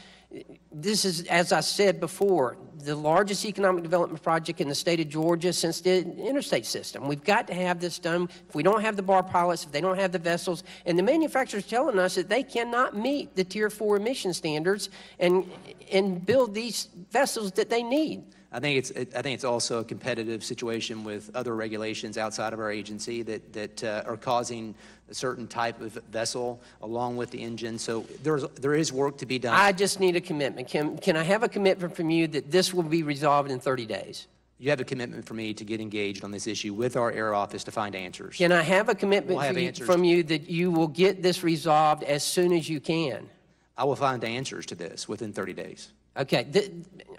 as I said before, the largest economic development project in the state of Georgia since the interstate system. We've got to have this done. If we don't have the bar pilots, if they don't have the vessels, and the manufacturers telling us that they cannot meet the Tier 4 emission standards and build these vessels that they need. I think it's also a competitive situation with other regulations outside of our agency that are causing a certain type of vessel along with the engine. So there is work to be done. I just need a commitment. Can I have a commitment from you that this will be resolved in 30 days? You have a commitment from me to get engaged on this issue with our Air Office to find answers. Can I have a commitment from you that you will get this resolved as soon as you can? I will find answers to this within 30 days. Okay,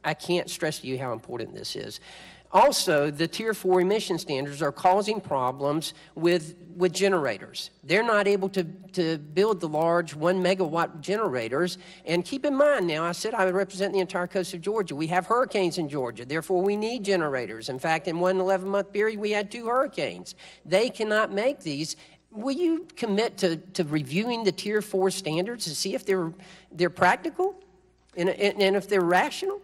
I can't stress to you how important this is. Also, the Tier 4 emission standards are causing problems with generators. They're not able to build the large 1 megawatt generators. And keep in mind now, I said I represent the entire coast of Georgia. We have hurricanes in Georgia. Therefore, we need generators. In fact, in one 11-month period, we had 2 hurricanes. They cannot make these. Will you commit to reviewing the Tier 4 standards to see if they're practical and if they're rational?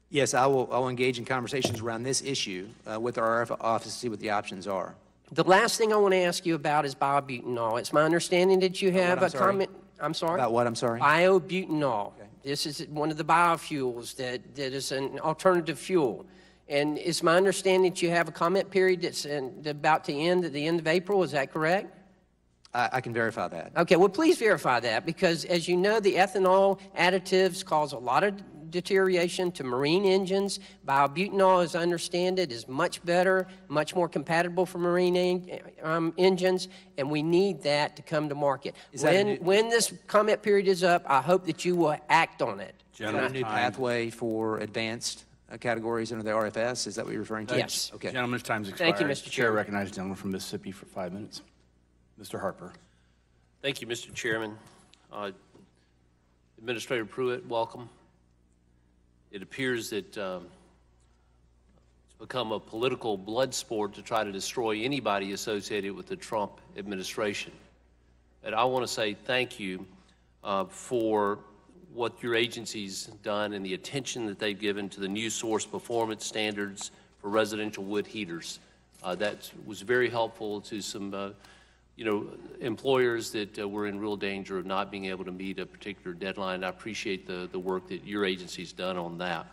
Yes, I'll engage in conversations around this issue with our office to see what the options are. The last thing I want to ask you about is biobutanol. It's my understanding that you have a comment. I'm sorry? About what, I'm sorry? Biobutanol. Okay. This is one of the biofuels that is an alternative fuel. And it's my understanding that you have a comment period that's about to end at the end of April. Is that correct? I can verify that. Okay, well, please verify that, because as you know, the ethanol additives cause a lot of deterioration to marine engines. Biobutanol, as I understand it, is much better, much more compatible for marine engines, and we need that to come to market. When this comment period is up, I hope that you will act on it. A new pathway for advanced categories under the RFS? Is that what you're referring to? Yes. Okay. Gentleman's time's expired. Thank you, Mr. Chair Chairman. recognizes the gentleman from Mississippi for 5 minutes. Mr. Harper. Thank you, Mr. Chairman. Administrator Pruitt, welcome. It appears that it's become a political blood sport to try to destroy anybody associated with the Trump administration. And I want to say thank you for what your agency's done and the attention that they've given to the new source performance standards for residential wood heaters. That was very helpful to some employers that were in real danger of not being able to meet a particular deadline. I appreciate the work that your agency's done on that.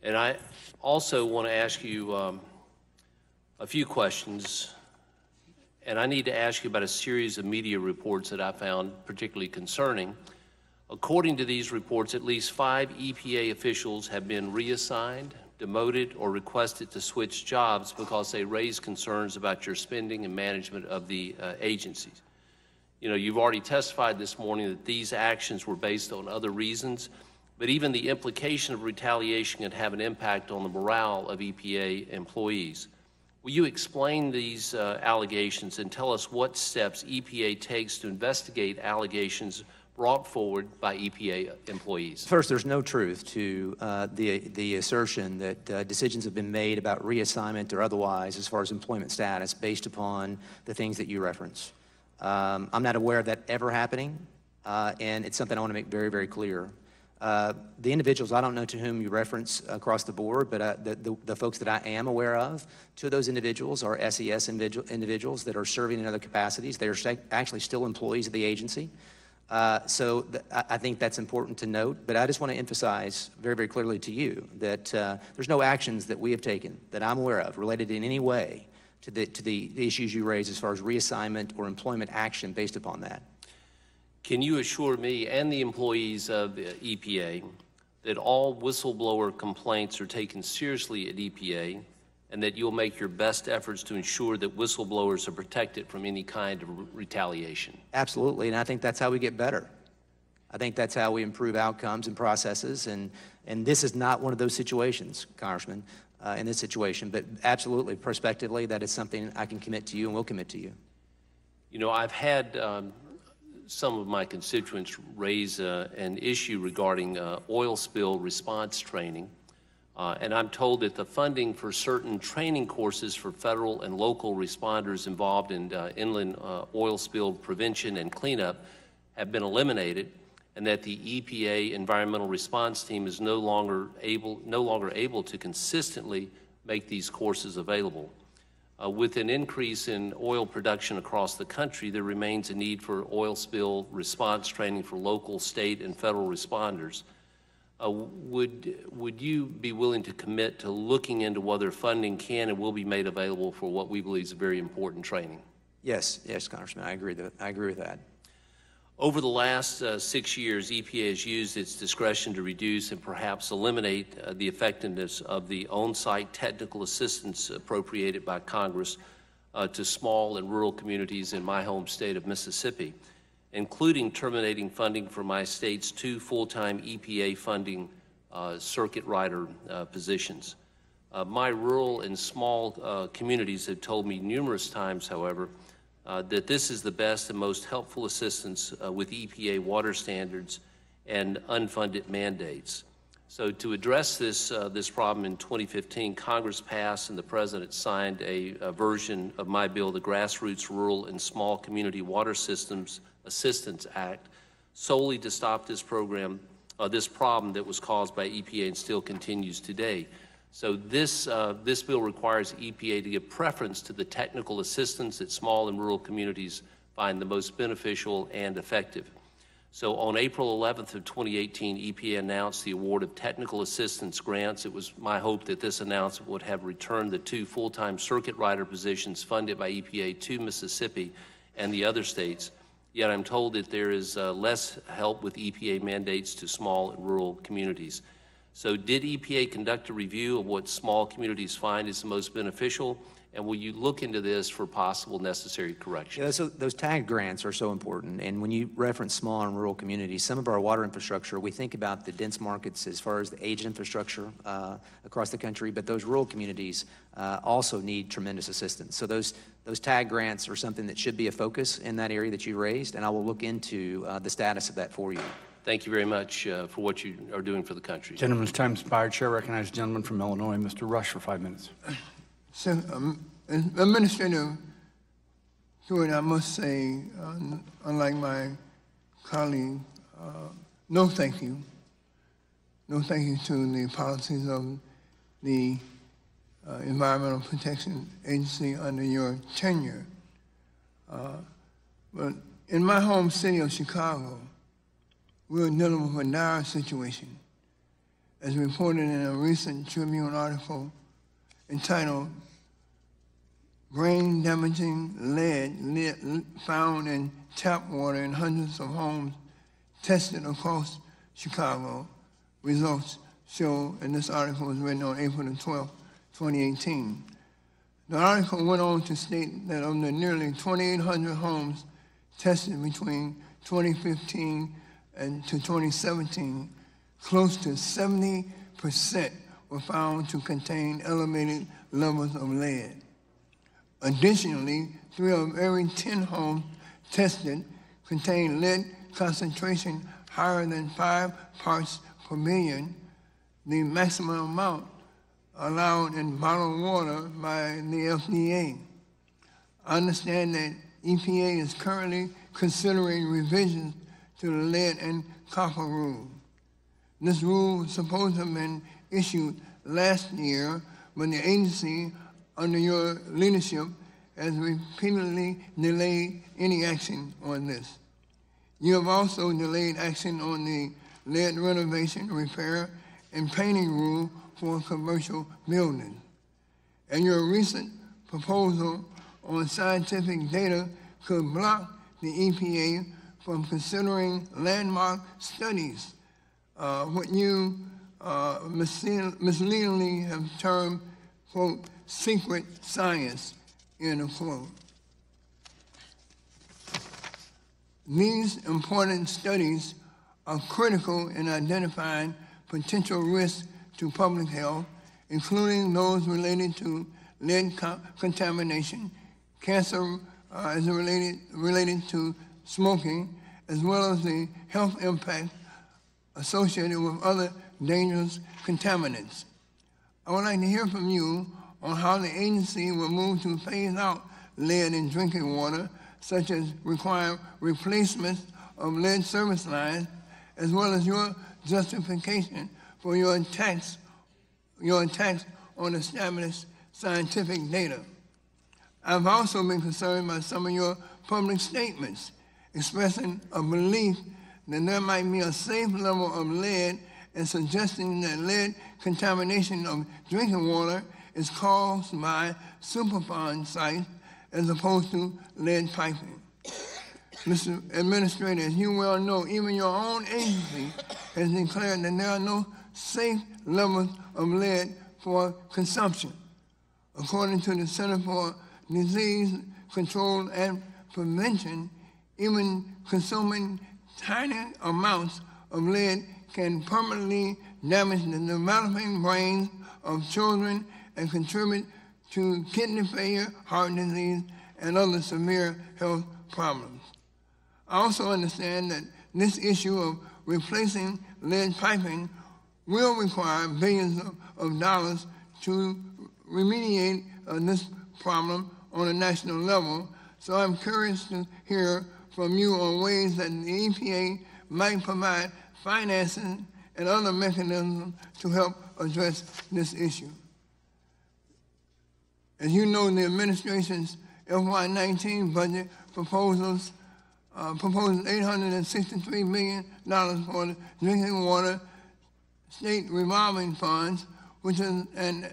And I also want to ask you a few questions, and I need to ask you about a series of media reports that I found particularly concerning. According to these reports, at least 5 EPA officials have been reassigned, demoted, or requested to switch jobs because they raised concerns about your spending and management of the agencies. You know, you've already testified this morning that these actions were based on other reasons, but even the implication of retaliation can have an impact on the morale of EPA employees. Will you explain these allegations and tell us what steps EPA takes to investigate allegations brought forward by EPA employees? First, there's no truth to the assertion that decisions have been made about reassignment or otherwise as far as employment status based upon the things that you reference. I'm not aware of that ever happening, and it's something I want to make very, very clear. The individuals, I don't know to whom you reference across the board, but the folks that I am aware of, 2 of those individuals are SES individuals that are serving in other capacities. They are actually still employees of the agency. So I think that's important to note, but I just want to emphasize very, very clearly to you that there's no actions that we have taken that I'm aware of related in any way to the issues you raise as far as reassignment or employment action based upon that. Can you assure me and the employees of the EPA that all whistleblower complaints are taken seriously at EPA and that you'll make your best efforts to ensure that whistleblowers are protected from any kind of retaliation? Absolutely, and I think that's how we get better. I think that's how we improve outcomes and processes, and this is not one of those situations, Congressman, in this situation, but absolutely, prospectively, that is something I can commit to you and will commit to you. You know, I've had some of my constituents raise an issue regarding oil spill response training. And I'm told that the funding for certain training courses for federal and local responders involved in inland oil spill prevention and cleanup have been eliminated, and that the EPA environmental response team is no longer able to consistently make these courses available. With an increase in oil production across the country, there remains a need for oil spill response training for local, state, and federal responders. would you be willing to commit to looking into whether funding can and will be made available for what we believe is very important training? Yes, Congressman, I agree with that. Over the last 6 years, EPA has used its discretion to reduce and perhaps eliminate the effectiveness of the on-site technical assistance appropriated by Congress to small and rural communities in my home state of Mississippi, including terminating funding for my state's 2 full-time EPA funding circuit rider positions. My rural and small communities have told me numerous times, however, that this is the best and most helpful assistance with EPA water standards and unfunded mandates. So to address this problem in 2015, Congress passed and the President signed a version of my bill, the Grassroots Rural and Small Community Water Systems Assistance Act, solely to stop this problem that was caused by EPA and still continues today. So this bill requires EPA to give preference to the technical assistance that small and rural communities find the most beneficial and effective. So on April 11th of 2018, EPA announced the award of technical assistance grants. It was my hope that this announcement would have returned the 2 full-time circuit rider positions funded by EPA to Mississippi and the other states. Yet I'm told that there is less help with EPA mandates to small and rural communities. So did EPA conduct a review of what small communities find is the most beneficial? And will you look into this for possible necessary corrections? Yeah, so those TAG grants are so important. And when you reference small and rural communities, some of our water infrastructure, we think about the dense markets as far as the aged infrastructure across the country, but those rural communities also need tremendous assistance. So those TAG grants are something that should be a focus in that area that you raised, and I will look into the status of that for you. Thank you very much for what you are doing for the country. Gentleman's time expired. Chair recognizes the gentleman from Illinois, Mr. Rush, for 5 minutes. So, Administrator Pruitt, I must say, unlike my colleague, no thank you. No thank you to the policies of the Environmental Protection Agency under your tenure. But in my home city of Chicago, we're dealing with a dire situation, as reported in a recent Tribune article entitled Brain-Damaging Lead Found in Tap Water in Hundreds of Homes Tested Across Chicago. Results show, and this article was written on April the 12th, 2018. The article went on to state that of the nearly 2,800 homes tested between 2015 and to 2017, close to 70% were found to contain elevated levels of lead. Additionally, 3 of every 10 homes tested contain lead concentration higher than 5 parts per million, the maximum amount allowed in bottled water by the FDA. I understand that EPA is currently considering revisions to the lead and copper rule. This rule was supposed to have been issued last year, but the agency, under your leadership, has repeatedly delayed any action on this. You have also delayed action on the lead renovation, repair, and painting rule for commercial buildings. And your recent proposal on scientific data could block the EPA from considering landmark studies, what you misleadingly have termed, quote, secret science, end of quote. These important studies are critical in identifying potential risks to public health, including those related to lead contamination, cancer as related to smoking, as well as the health impact associated with other dangerous contaminants. I would like to hear from you on how the agency will move to phase out lead in drinking water, such as require replacements of lead service lines, as well as your justification for your attacks on established scientific data. I've also been concerned by some of your public statements expressing a belief that there might be a safe level of lead and suggesting that lead contamination of drinking water is caused by Superfund sites as opposed to lead piping. Mr. Administrator, as you well know, even your own agency has declared that there are no safe levels of lead for consumption. According to the Center for Disease Control and Prevention, even consuming tiny amounts of lead can permanently damage the developing brains of children and contribute to kidney failure, heart disease, and other severe health problems. I also understand that this issue of replacing lead piping will require billions of dollars to remediate this problem on a national level. So I'm curious to hear from you on ways that the EPA might provide financing and other mechanisms to help address this issue. As you know, the administration's FY19 budget proposes $863 million for the drinking water state revolving funds, which is an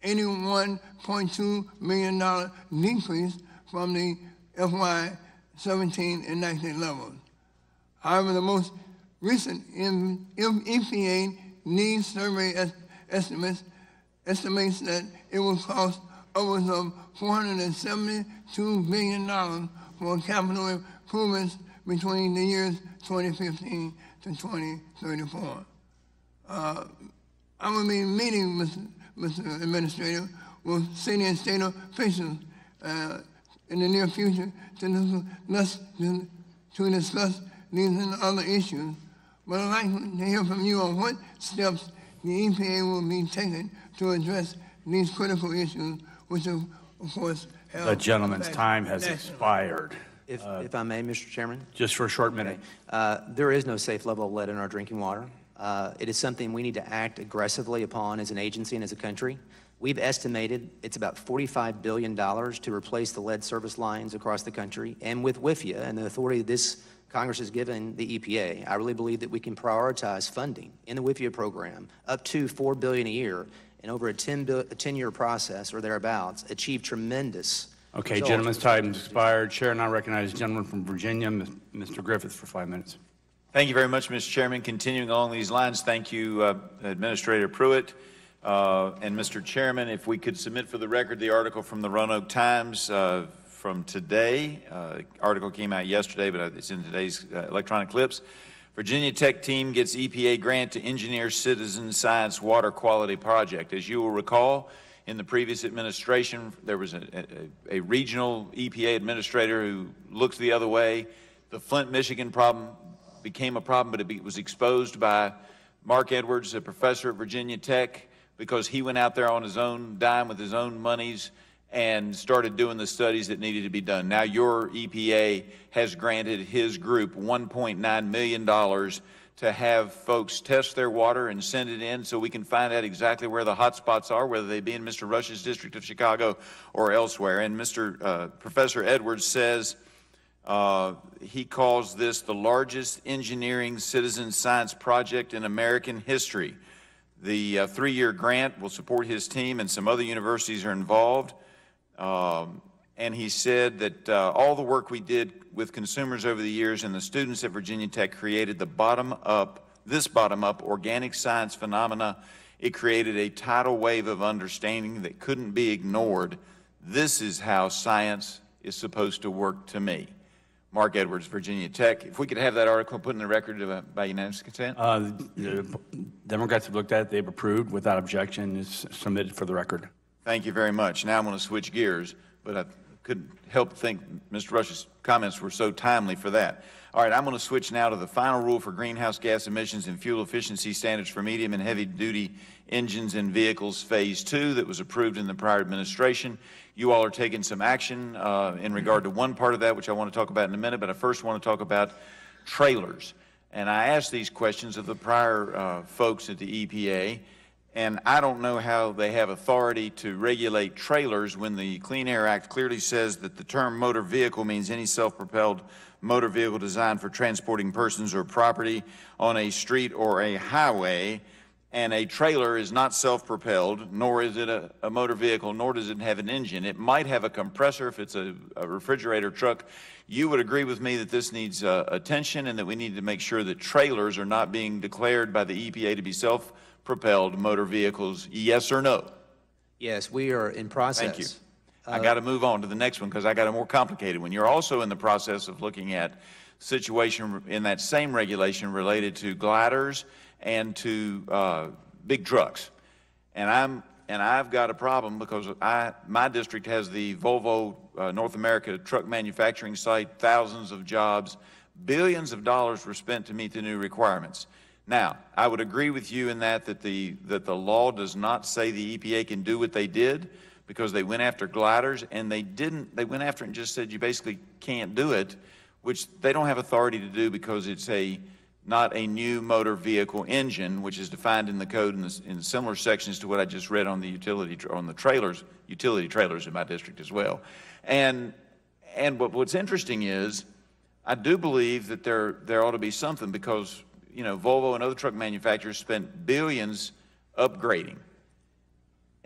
$81.2 million decrease from the FY17 enacted levels. However, the most recent EPA needs survey estimates that it will cost upwards of $472 billion for capital improvements between the years 2015 to 2034. I will be meeting, Mr. Administrator, with city and state officials in the near future to discuss these and other issues. But I'd like to hear from you on what steps the EPA will be taking to address these critical issues, which of course have... The gentleman's time has expired. If I may, Mr. Chairman? Just for a short minute. There is no safe level of lead in our drinking water. It is something we need to act aggressively upon as an agency and as a country. We've estimated it's about $45 billion to replace the lead service lines across the country. And with WIFIA and the authority this Congress has given the EPA, I really believe that we can prioritize funding in the WIFIA program up to $4 billion a year, and over a 10-year process or thereabouts, achieve tremendous Okay, results. gentleman's time has expired. Chair now recognizes the gentleman from Virginia, Mr. Griffith, for 5 minutes. Thank you very much, Mr. Chairman. Continuing along these lines, thank you, Administrator Pruitt. And Mr. Chairman, if we could submit for the record the article from the Roanoke Times from today. Article came out yesterday, but it's in today's electronic clips. Virginia Tech team gets EPA grant to engineer citizen science water quality project. As you will recall, in the previous administration, there was a regional EPA administrator who looked the other way. The Flint, Michigan problem became a problem, but it was exposed by Mark Edwards, a professor at Virginia Tech, because he went out there on his own dime with his own monies and started doing the studies that needed to be done. Now your EPA has granted his group $1.9 million to have folks test their water and send it in so we can find out exactly where the hot spots are, whether they be in Mr. Rush's district of Chicago or elsewhere. And Professor Edwards says he calls this the largest engineering citizen science project in American history. The 3-year grant will support his team, and some other universities are involved. And he said that all the work we did with consumers over the years and the students at Virginia Tech created the this bottom-up organic science phenomena. It created a tidal wave of understanding that couldn't be ignored. This is how science is supposed to work to me. Mark Edwards, Virginia Tech. If we could have that article put in the record by unanimous consent. The Democrats have looked at it. They've approved without objection. It's submitted for the record. Thank you very much. Now I'm going to switch gears, but I couldn't help think Mr. Rush's comments were so timely for that. All right, I'm going to switch now to the final rule for greenhouse gas emissions and fuel efficiency standards for medium and heavy-duty engines and vehicles, Phase 2, that was approved in the prior administration. You all are taking some action in regard to one part of that, which I want to talk about in a minute, but I first want to talk about trailers. And I asked these questions of the prior folks at the EPA, And I don't know how they have authority to regulate trailers when the Clean Air Act clearly says that the term motor vehicle means any self-propelled motor vehicle designed for transporting persons or property on a street or a highway. And a trailer is not self-propelled, nor is it a motor vehicle, nor does it have an engine. It might have a compressor if it's a refrigerator truck. You would agree with me that this needs attention and that we need to make sure that trailers are not being declared by the EPA to be self-propelled motor vehicles, yes or no? Yes, we are in process. Thank you. I got to move on to the next one because I got a more complicated one. You're also in the process of looking at situation in that same regulation related to gliders and to big trucks. And I've got a problem because my district has the Volvo North America truck manufacturing site, thousands of jobs, billions of dollars were spent to meet the new requirements. Now, I would agree with you in that the law does not say the EPA can do what they did because they went after gliders and they went after it and just said you basically can't do it, which they don't have authority to do because it's not a new motor vehicle engine, which is defined in the code in similar sections to what I just read on the utility trailers in my district as well. And what's interesting is, I do believe that there ought to be something because, you know, Volvo and other truck manufacturers spent billions upgrading.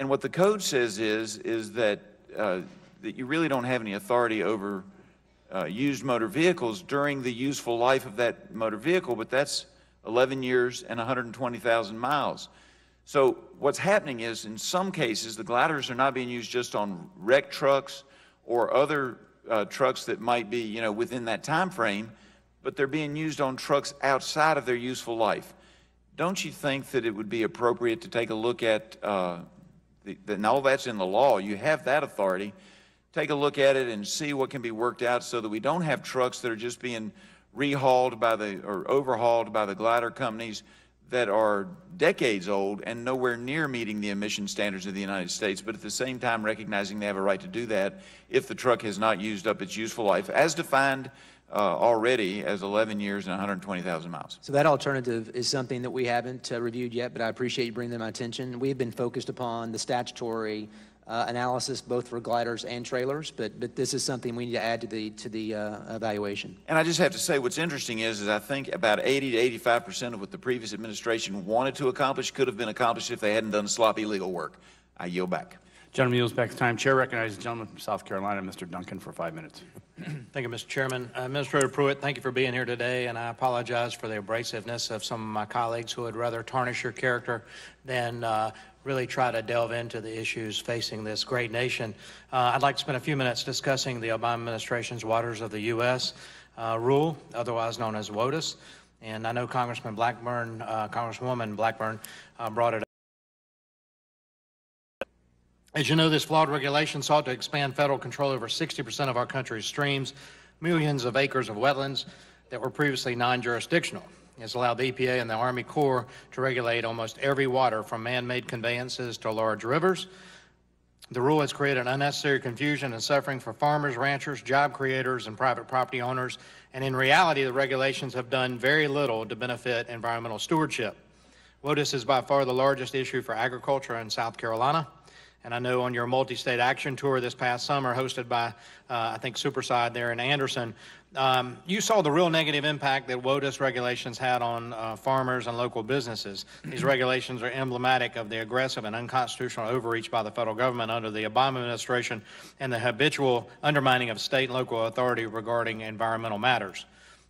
And what the code says is that you really don't have any authority over used motor vehicles during the useful life of that motor vehicle, but that's 11 years and 120,000 miles. So what's happening is, in some cases, the gliders are not being used just on wrecked trucks or other trucks that might be, you know, within that time frame, but they're being used on trucks outside of their useful life. Don't you think that it would be appropriate to take a look at, and all that's in the law, you have that authority, take a look at it and see what can be worked out so that we don't have trucks that are just being rehauled or overhauled by the glider companies that are decades old and nowhere near meeting the emission standards of the United States, but at the same time recognizing they have a right to do that if the truck has not used up its useful life, as defined already as 11 years and 120,000 miles. So that alternative is something that we haven't reviewed yet, but I appreciate you bringing them to my attention. We've been focused upon the statutory analysis both for gliders and trailers, but this is something we need to add to the evaluation. And I just have to say, what's interesting is I think about 80 to 85% of what the previous administration wanted to accomplish could have been accomplished if they hadn't done sloppy legal work. I yield back. Gentleman yields back to time. Chair recognizes the gentleman from South Carolina, Mr. Duncan, for 5 minutes. Thank you, Mr. Chairman. Administrator Pruitt, thank you for being here today, and I apologize for the abrasiveness of some of my colleagues who would rather tarnish your character than really try to delve into the issues facing this great nation. I'd like to spend a few minutes discussing the Obama administration's Waters of the U.S. Rule, otherwise known as WOTUS, and I know Congresswoman Blackburn brought it up. As you know, this flawed regulation sought to expand federal control over 60% of our country's streams, millions of acres of wetlands that were previously non-jurisdictional. It's allowed the EPA and the Army Corps to regulate almost every water from man-made conveyances to large rivers. The rule has created unnecessary confusion and suffering for farmers, ranchers, job creators, and private property owners, and in reality, the regulations have done very little to benefit environmental stewardship. WOTUS is by far the largest issue for agriculture in South Carolina. And I know on your multi-state action tour this past summer, hosted by, I think, Superside there in Anderson, you saw the real negative impact that WOTUS regulations had on farmers and local businesses. These regulations are emblematic of the aggressive and unconstitutional overreach by the federal government under the Obama administration and the habitual undermining of state and local authority regarding environmental matters.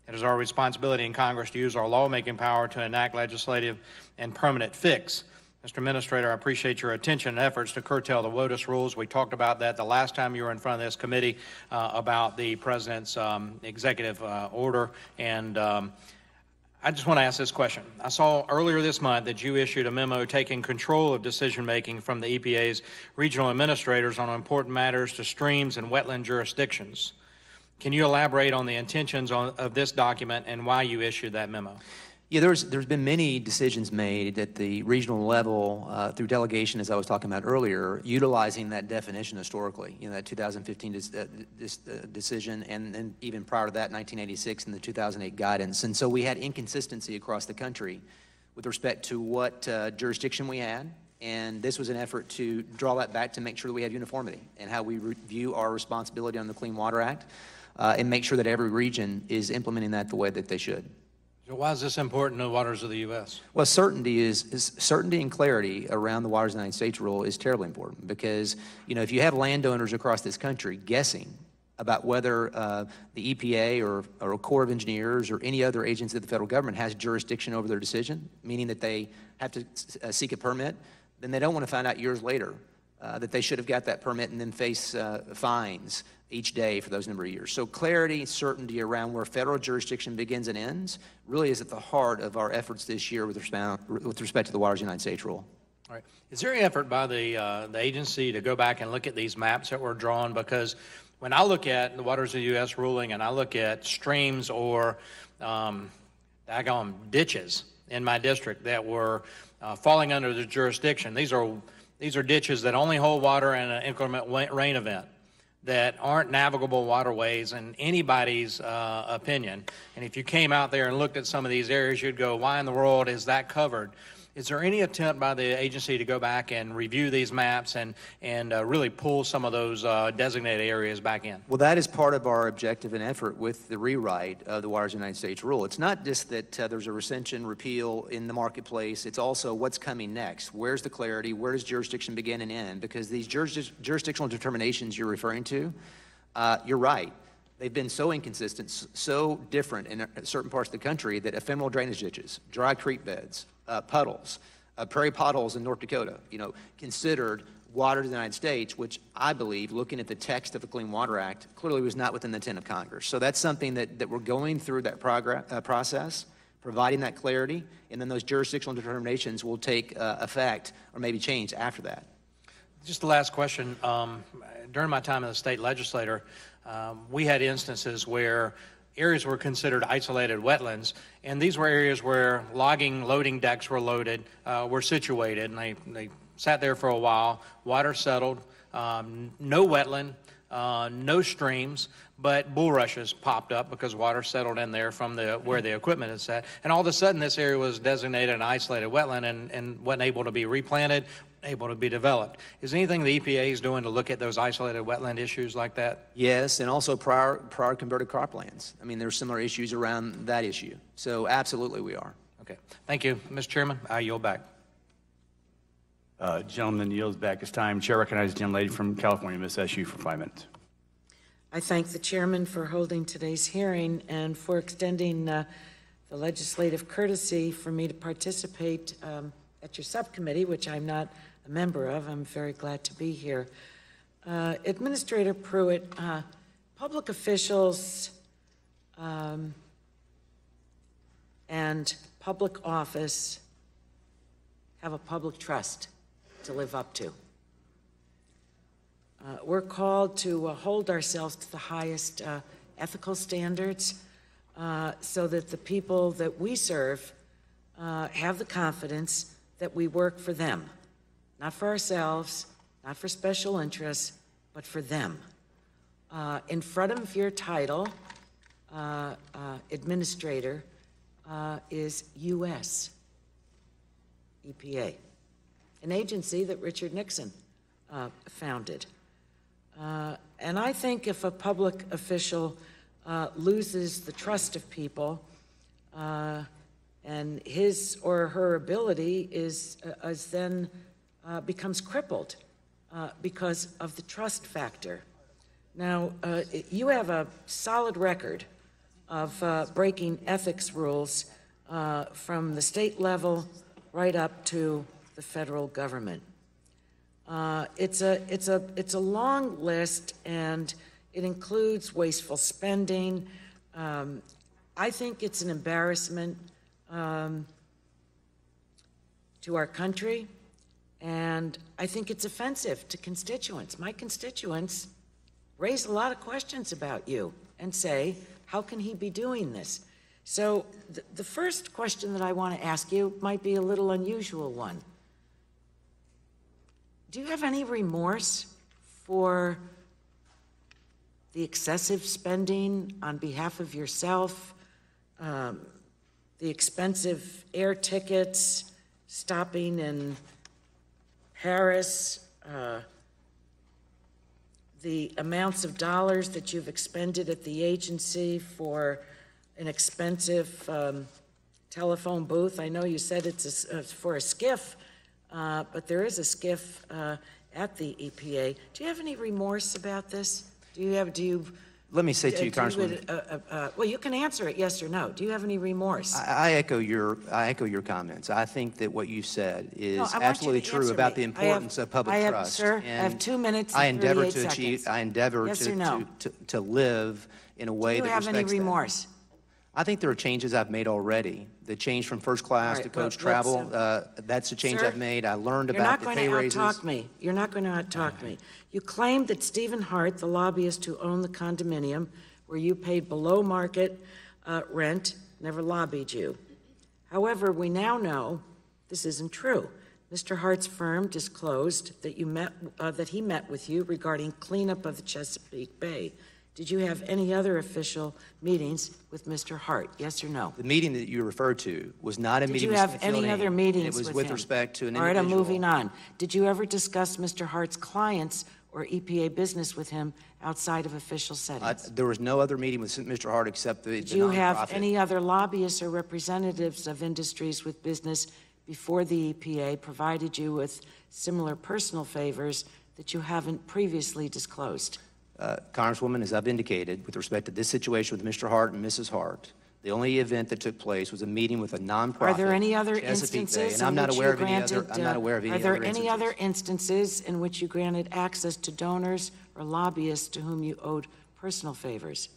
It is our responsibility in Congress to use our lawmaking power to enact legislative and permanent fix. Mr. Administrator, I appreciate your attention and efforts to curtail the WOTUS rules. We talked about that the last time you were in front of this committee about the President's executive order. And I just want to ask this question. I saw earlier this month that you issued a memo taking control of decision-making from the EPA's regional administrators on important matters to streams and wetland jurisdictions. Can you elaborate on the intentions of this document and why you issued that memo? Yeah, there's been many decisions made at the regional level through delegation, as I was talking about earlier, utilizing that definition historically. You know, that 2015 decision, and even prior to that, 1986 and the 2008 guidance. And so we had inconsistency across the country with respect to what jurisdiction we had And this was an effort to draw that back to make sure that we have uniformity in how we view our responsibility on the Clean Water Act and make sure that every region is implementing that the way that they should. So why is this important to the waters of the U.S.? Well, certainty is certainty and clarity around the Waters of the United States rule is terribly important because, you know, if you have landowners across this country guessing about whether the EPA or a Corps of Engineers or any other agency of the federal government has jurisdiction over their decision, meaning that they have to seek a permit, then they don't want to find out years later that they should have got that permit and then face fines each day for those number of years. So clarity, certainty around where federal jurisdiction begins and ends really is at the heart of our efforts this year with respect to the Waters of the United States rule. All right. Is there any effort by the agency to go back and look at these maps that were drawn? Because when I look at the Waters of the U.S. ruling and I look at streams or daggone ditches in my district that were falling under the jurisdiction, these are ditches that only hold water in an inclement rain event, that aren't navigable waterways in anybody's opinion. And if you came out there and looked at some of these areas, you'd go, why in the world is that covered? Is there any attempt by the agency to go back and review these maps and really pull some of those designated areas back in? Well, that is part of our objective and effort with the rewrite of the Waters of the United States rule. It's not just that there's a rescission repeal in the marketplace. It's also what's coming next. Where's the clarity? Where does jurisdiction begin and end? Because these jurisdictional determinations you're referring to, you're right. They've been so inconsistent, so different in certain parts of the country that ephemeral drainage ditches, dry creek beds, puddles, prairie potholes in North Dakota, you know, considered water to the United States, which I believe, looking at the text of the Clean Water Act, clearly was not within the intent of Congress. So that's something that we're going through that process, providing that clarity, and then those jurisdictional determinations will take effect or maybe change after that. Just the last question. During my time as a state legislator, we had instances where areas were considered isolated wetlands, and these were areas where loading decks were situated, and they sat there for a while, water settled, no wetland, no streams, but bulrushes popped up because water settled in there from where the equipment is set, and all of a sudden this area was designated an isolated wetland and wasn't able to be replanted, able to be developed. Is anything the EPA is doing to look at those isolated wetland issues like that? Yes, and also prior converted croplands. I mean, there's similar issues around that issue. So absolutely we are. Okay. Thank you. Mr. Chairman, I yield back. Gentleman yields back his time. Chair recognizes the gentlelady from California, Ms. Eshoo, for 5 minutes. I thank the chairman for holding today's hearing and for extending the legislative courtesy for me to participate at your subcommittee, which I'm not a member of. I'm very glad to be here. Administrator Pruitt, public officials and public office have a public trust to live up to. We're called to hold ourselves to the highest ethical standards so that the people that we serve have the confidence that we work for them, not for ourselves, not for special interests, but for them. In front of your title, administrator, is U.S. EPA, an agency that Richard Nixon founded. And I think if a public official loses the trust of people and his or her ability then becomes crippled because of the trust factor. Now, you have a solid record of breaking ethics rules from the state level right up to the federal government. It's a long list, and it includes wasteful spending. I think it's an embarrassment to our country, and I think it's offensive to constituents. My constituents raise a lot of questions about you and say, how can he be doing this? So the first question that I want to ask you might be a little unusual one. Do you have any remorse for the excessive spending on behalf of yourself, the expensive air tickets, stopping in Harris, the amounts of dollars that you've expended at the agency for an expensive telephone booth. I know you said it's for a SCIF, but there is a SCIF at the EPA. Do you have any remorse about this? Let me say to you, Congresswoman. Well, you can answer it yes or no. Do you have any remorse? I echo your comments. I think that what you said is I absolutely true about the importance of public trust. Sir, I have 2 minutes and 38 seconds. I endeavor Yes or no? to live in a way that respects that. Do you have any remorse? I think there are changes I've made already. The change from first class to coach travel, that's a change I've made. I learned about the pay raises. You're not going to out-talk me. You're not going to out-talk me. You claimed that Stephen Hart, the lobbyist who owned the condominium, where you paid below market rent, never lobbied you. However, we now know this isn't true. Mr. Hart's firm disclosed that he met with you regarding cleanup of the Chesapeake Bay. Did you have any other official meetings with Mr. Hart? Yes or no? The meeting that you referred to was not a meeting with Did you have any other meetings with him? It was with respect to an individual. All right, I'm moving on. Did you ever discuss Mr. Hart's clients or EPA business with him outside of official settings? There was no other meeting with Mr. Hart except the Did you have any other lobbyists or representatives of industries with business before the EPA provided you with similar personal favors that you haven't previously disclosed? Congresswoman, as I've indicated, with respect to this situation with Mr. Hart and Mrs. Hart, the only event that took place was a meeting with a nonprofit. Are there any other Chesapeake instances Bay, and I'm not aware of any other. I'm not aware of any other instances. Are there any other instances in which you granted access to donors or lobbyists to whom you owed personal favors?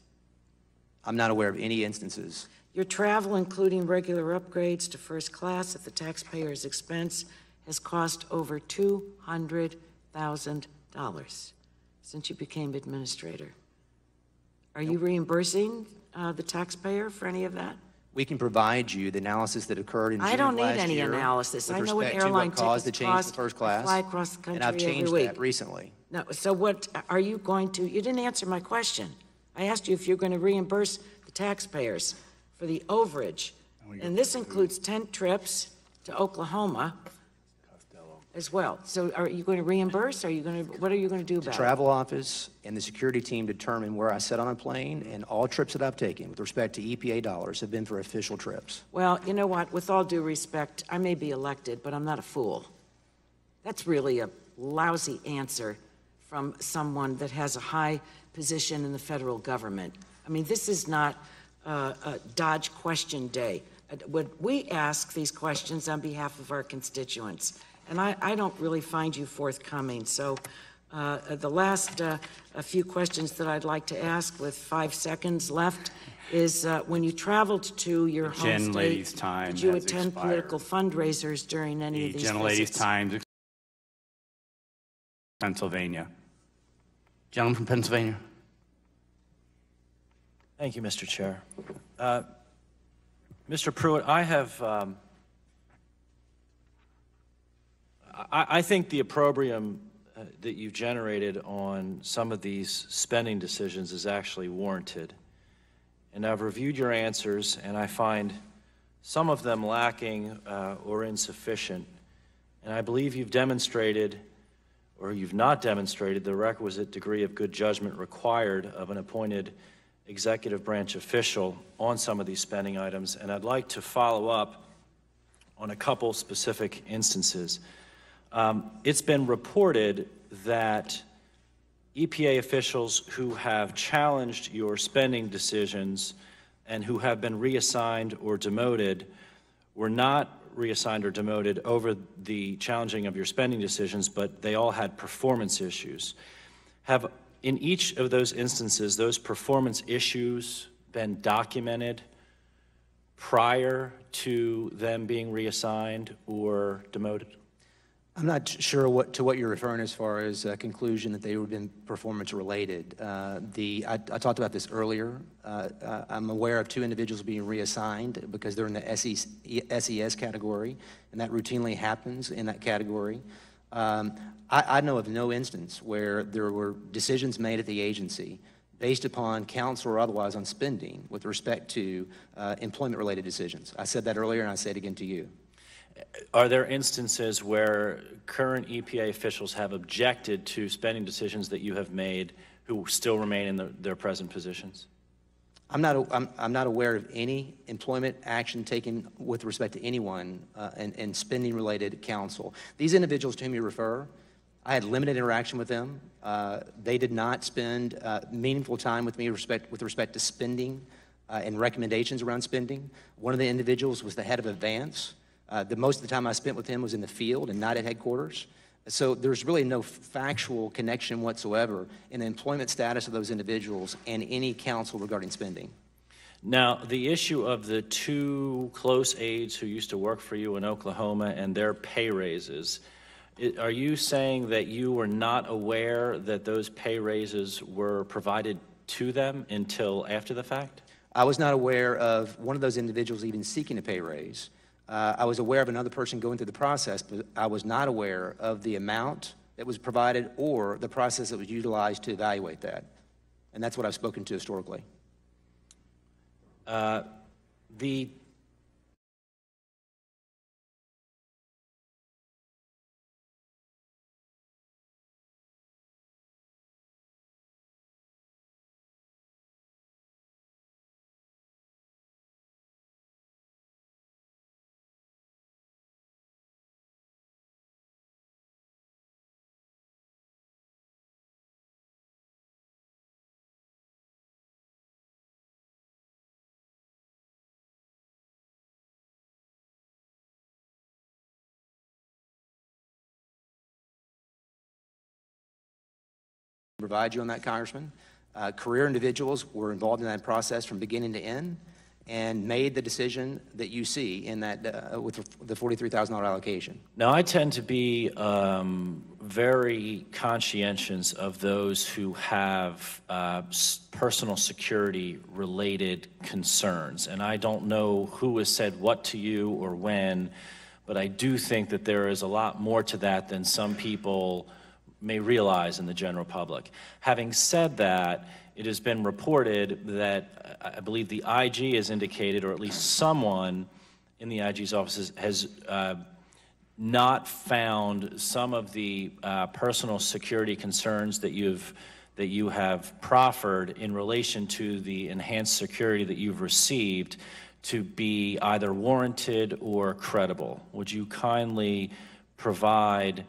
I'm not aware of any instances. Your travel, including regular upgrades to first class at the taxpayer's expense, has cost over $200,000 since you became administrator. Are you reimbursing the taxpayer for any of that? We can provide you the analysis that occurred in June of last year. I don't need any analysis. I know what airline caused the tickets change cost to first class, fly across the country and I've changed every week. that recently. No, so what are you going to? You didn't answer my question. I asked you if you're going to reimburse the taxpayers for the overage, and this includes tent trips to Oklahoma as well. So are you going to reimburse? What are you going to do about it? The travel office and the security team determine where I sit on a plane, and all trips that I've taken with respect to EPA dollars have been for official trips. Well, you know what? With all due respect, I may be elected, but I'm not a fool. That's really a lousy answer from someone that has a high position in the federal government. I mean, this is not a Dodge question day. We ask these questions on behalf of our constituents. And I don't really find you forthcoming. So the last a few questions that I'd like to ask with 5 seconds left is when you traveled to your home state, did you attend political fundraisers during any of these visits? Gentlelady's time. Pennsylvania. Gentleman from Pennsylvania. Thank you, Mr. Chair. Mr. Pruitt, I have I think the opprobrium that you've generated on some of these spending decisions is actually warranted. And I've reviewed your answers, and I find some of them lacking or insufficient. And I believe you've demonstrated, or you've not demonstrated, the requisite degree of good judgment required of an appointed executive branch official on some of these spending items. And I'd like to follow up on a couple specific instances. It's been reported that EPA officials who have challenged your spending decisions and who have been reassigned or demoted were not reassigned or demoted over the challenging of your spending decisions, but they all had performance issues. Have, in each of those instances, those performance issues been documented prior to them being reassigned or demoted? I'm not sure what you're referring as far as a conclusion that they would have been performance related. I talked about this earlier. I'm aware of 2 individuals being reassigned because they're in the SES category, and that routinely happens in that category. I know of no instance where there were decisions made at the agency based upon counsel or otherwise on spending with respect to employment-related decisions. I said that earlier, and I say it again to you. Are there instances where current EPA officials have objected to spending decisions that you have made who still remain in their present positions? I'm not aware of any employment action taken with respect to anyone in spending-related counsel. These individuals to whom you refer, I had limited interaction with them. They did not spend meaningful time with me with respect to spending and recommendations around spending. One of the individuals was the head of Advance. Most of the time I spent with him was in the field and not at headquarters. So there's really no factual connection whatsoever in the employment status of those individuals and any counsel regarding spending. Now, the issue of the two close aides who used to work for you in Oklahoma and their pay raises, are you saying that you were not aware that those pay raises were provided to them until after the fact? I was not aware of one of those individuals even seeking a pay raise. I was aware of another person going through the process, but I was not aware of the amount that was provided or the process that was utilized to evaluate that. And that's what I've spoken to historically. The Provide you on that, Congressman. Career individuals were involved in that process from beginning to end and made the decision that you see in that with the $43,000 allocation. Now, I tend to be very conscientious of those who have personal security related concerns. And I don't know who has said what to you or when, but I do think that there is a lot more to that than some people may realize in the general public. Having said that, it has been reported that I believe the IG has indicated, or at least someone in the IG's offices has not found some of the personal security concerns that you have proffered in relation to the enhanced security that you've received to be either warranted or credible. Would you kindly provide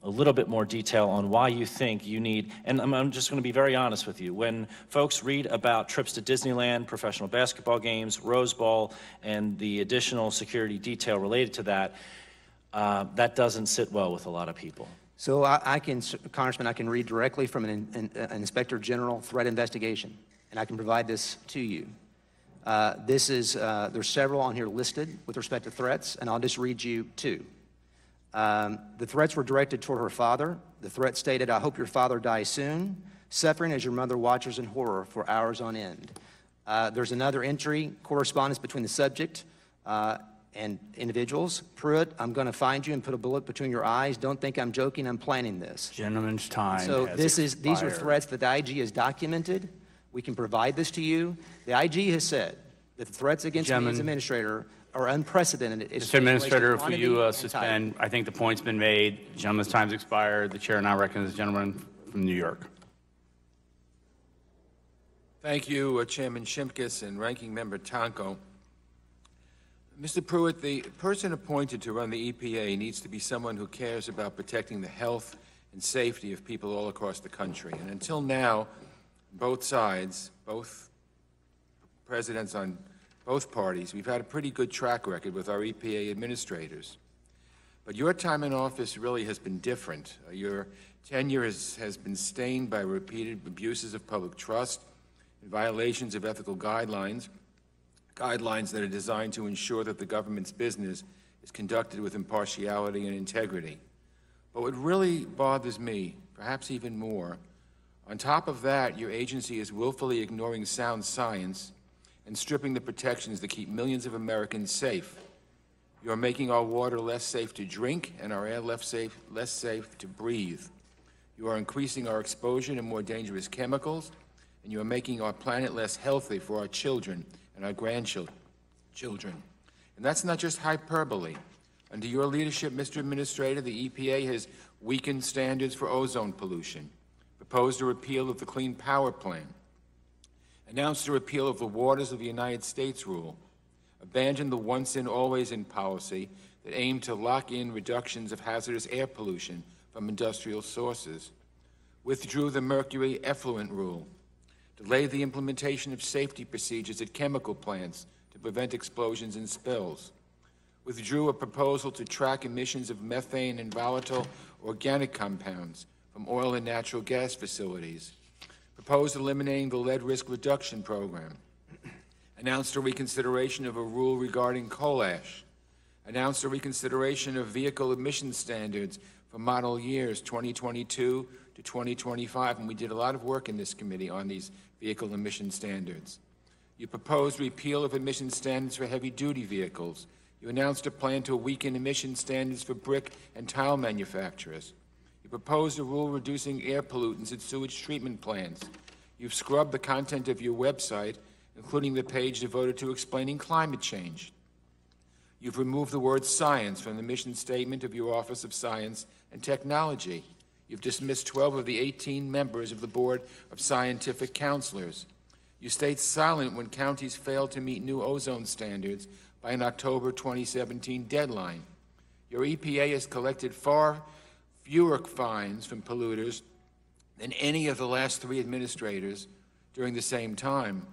a little bit more detail on why you think you need, and I'm just going to be very honest with you, when folks read about trips to Disneyland, professional basketball games, Rose Bowl, and the additional security detail related to that, that doesn't sit well with a lot of people. So Congressman, I can read directly from an Inspector General threat investigation, and I can provide this to you. There's several on here listed with respect to threats, and I'll just read you two. The threats were directed toward her father. The threat stated, "I hope your father dies soon, suffering as your mother watches in horror for hours on end." There's another entry, correspondence between the subject and individuals. "Pruitt, I'm going to find you and put a bullet between your eyes. Don't think I'm joking. I'm planning this." Gentleman's time So has these are expired. threats that the IG has documented. We can provide this to you. The IG has said that the threats against me as administrator are unprecedented. Mr. Administrator, if you suspend, I think the point's been made. The gentleman's time's expired. The chair now recognizes the gentleman from New York. Thank you, Chairman Shimkus and Ranking Member Tonko. Mr. Pruitt, the person appointed to run the EPA needs to be someone who cares about protecting the health and safety of people all across the country. And until now, both sides, both presidents on both parties, we've had a pretty good track record with our EPA administrators. But your time in office really has been different. Your tenure has been stained by repeated abuses of public trust and violations of ethical guidelines that are designed to ensure that the government's business is conducted with impartiality and integrity. But what really bothers me, perhaps even more, on top of that, your agency is willfully ignoring sound science and stripping the protections that keep millions of Americans safe. You are making our water less safe to drink and our air less safe to breathe. You are increasing our exposure to more dangerous chemicals, and you are making our planet less healthy for our children and our grandchildren. And that's not just hyperbole. Under your leadership, Mr. Administrator, the EPA has weakened standards for ozone pollution, proposed a repeal of the Clean Power Plan, announced a repeal of the Waters of the United States rule, abandoned the once-in, always-in policy that aimed to lock in reductions of hazardous air pollution from industrial sources, withdrew the mercury effluent rule, delayed the implementation of safety procedures at chemical plants to prevent explosions and spills, withdrew a proposal to track emissions of methane and volatile organic compounds from oil and natural gas facilities, proposed eliminating the lead risk reduction program, announced a reconsideration of a rule regarding coal ash, announced a reconsideration of vehicle emission standards for model years 2022 to 2025, and we did a lot of work in this committee on these vehicle emission standards. You proposed repeal of emission standards for heavy-duty vehicles. You announced a plan to weaken emission standards for brick and tile manufacturers. You proposed a rule reducing air pollutants at sewage treatment plants. You've scrubbed the content of your website, including the page devoted to explaining climate change. You've removed the word science from the mission statement of your Office of Science and Technology. You've dismissed 12 of the 18 members of the Board of Scientific Counselors. You stayed silent when counties failed to meet new ozone standards by an October 2017 deadline. Your EPA has collected far fewer fines from polluters than any of the last 3 administrators during the same time.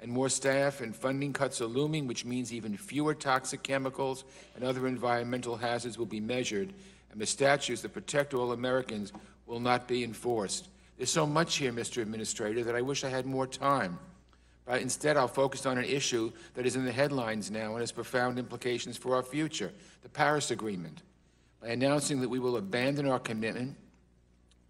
And more staff and funding cuts are looming, which means even fewer toxic chemicals and other environmental hazards will be measured, and the statutes that protect all Americans will not be enforced. There's so much here, Mr. Administrator, that I wish I had more time. But instead, I'll focus on an issue that is in the headlines now and has profound implications for our future, the Paris Agreement. By announcing that we will abandon our commitment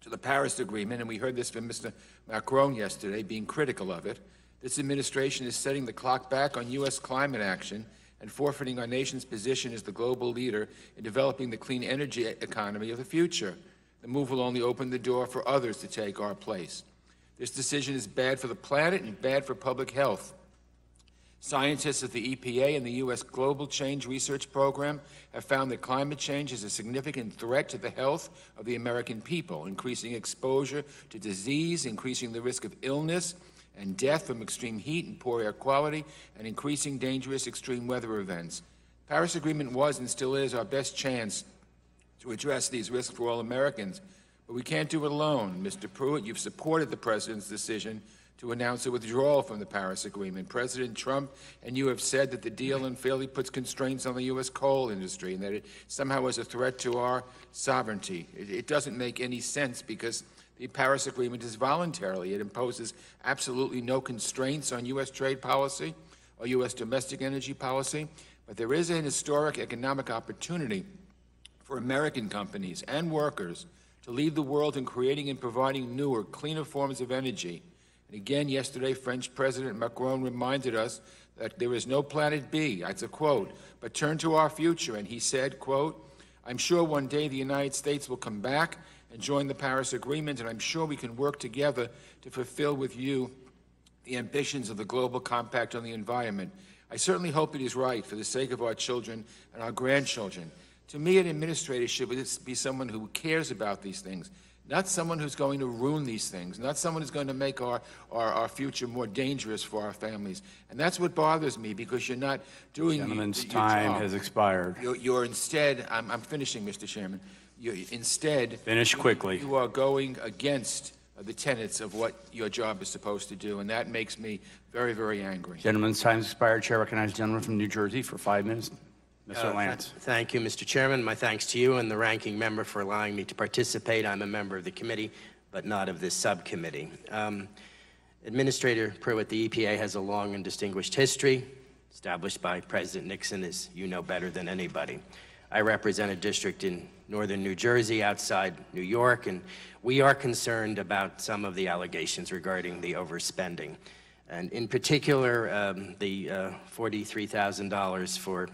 to the Paris Agreement, and we heard this from Mr. Macron yesterday, being critical of it, this administration is setting the clock back on U.S. climate action and forfeiting our nation's position as the global leader in developing the clean energy economy of the future. The move will only open the door for others to take our place. This decision is bad for the planet and bad for public health. Scientists at the EPA and the U.S. Global Change Research Program have found that climate change is a significant threat to the health of the American people, increasing exposure to disease, increasing the risk of illness and death from extreme heat and poor air quality, and increasing dangerous extreme weather events. The Paris Agreement was and still is our best chance to address these risks for all Americans, but we can't do it alone. Mr. Pruitt, you've supported the President's decision to announce a withdrawal from the Paris Agreement. President Trump and you have said that the deal unfairly puts constraints on the U.S. coal industry and that it somehow is a threat to our sovereignty. It doesn't make any sense because the Paris Agreement is voluntary. It imposes absolutely no constraints on U.S. trade policy or U.S. domestic energy policy, but there is an historic economic opportunity for American companies and workers to lead the world in creating and providing newer, cleaner forms of energy. And again, yesterday, French President Macron reminded us that there is no planet B, that's a quote, but turn to our future. And he said, quote, I'm sure one day the United States will come back and join the Paris Agreement, and I'm sure we can work together to fulfill with you the ambitions of the Global Compact on the environment. I certainly hope it is right for the sake of our children and our grandchildren. To me, an administrator should be someone who cares about these things, not someone who's going to ruin these things, not someone who's going to make our future more dangerous for our families. And that's what bothers me, because you're not doing your Gentleman's job. time has expired. You're instead, I'm finishing, Mr. Chairman, instead, finish quickly. You are going against the tenets of what your job is supposed to do, and that makes me very, very angry. Gentleman's time has expired. Chair recognizes the gentleman from New Jersey for 5 minutes. Mr. Lance. Thank you, Mr. Chairman. My thanks to you and the ranking member for allowing me to participate. I'm a member of the committee, but not of this subcommittee. Administrator Pruitt, the EPA has a long and distinguished history, established by President Nixon, as you know better than anybody. I represent a district in northern New Jersey outside New York, and we are concerned about some of the allegations regarding the overspending. And in particular, the $43,000 for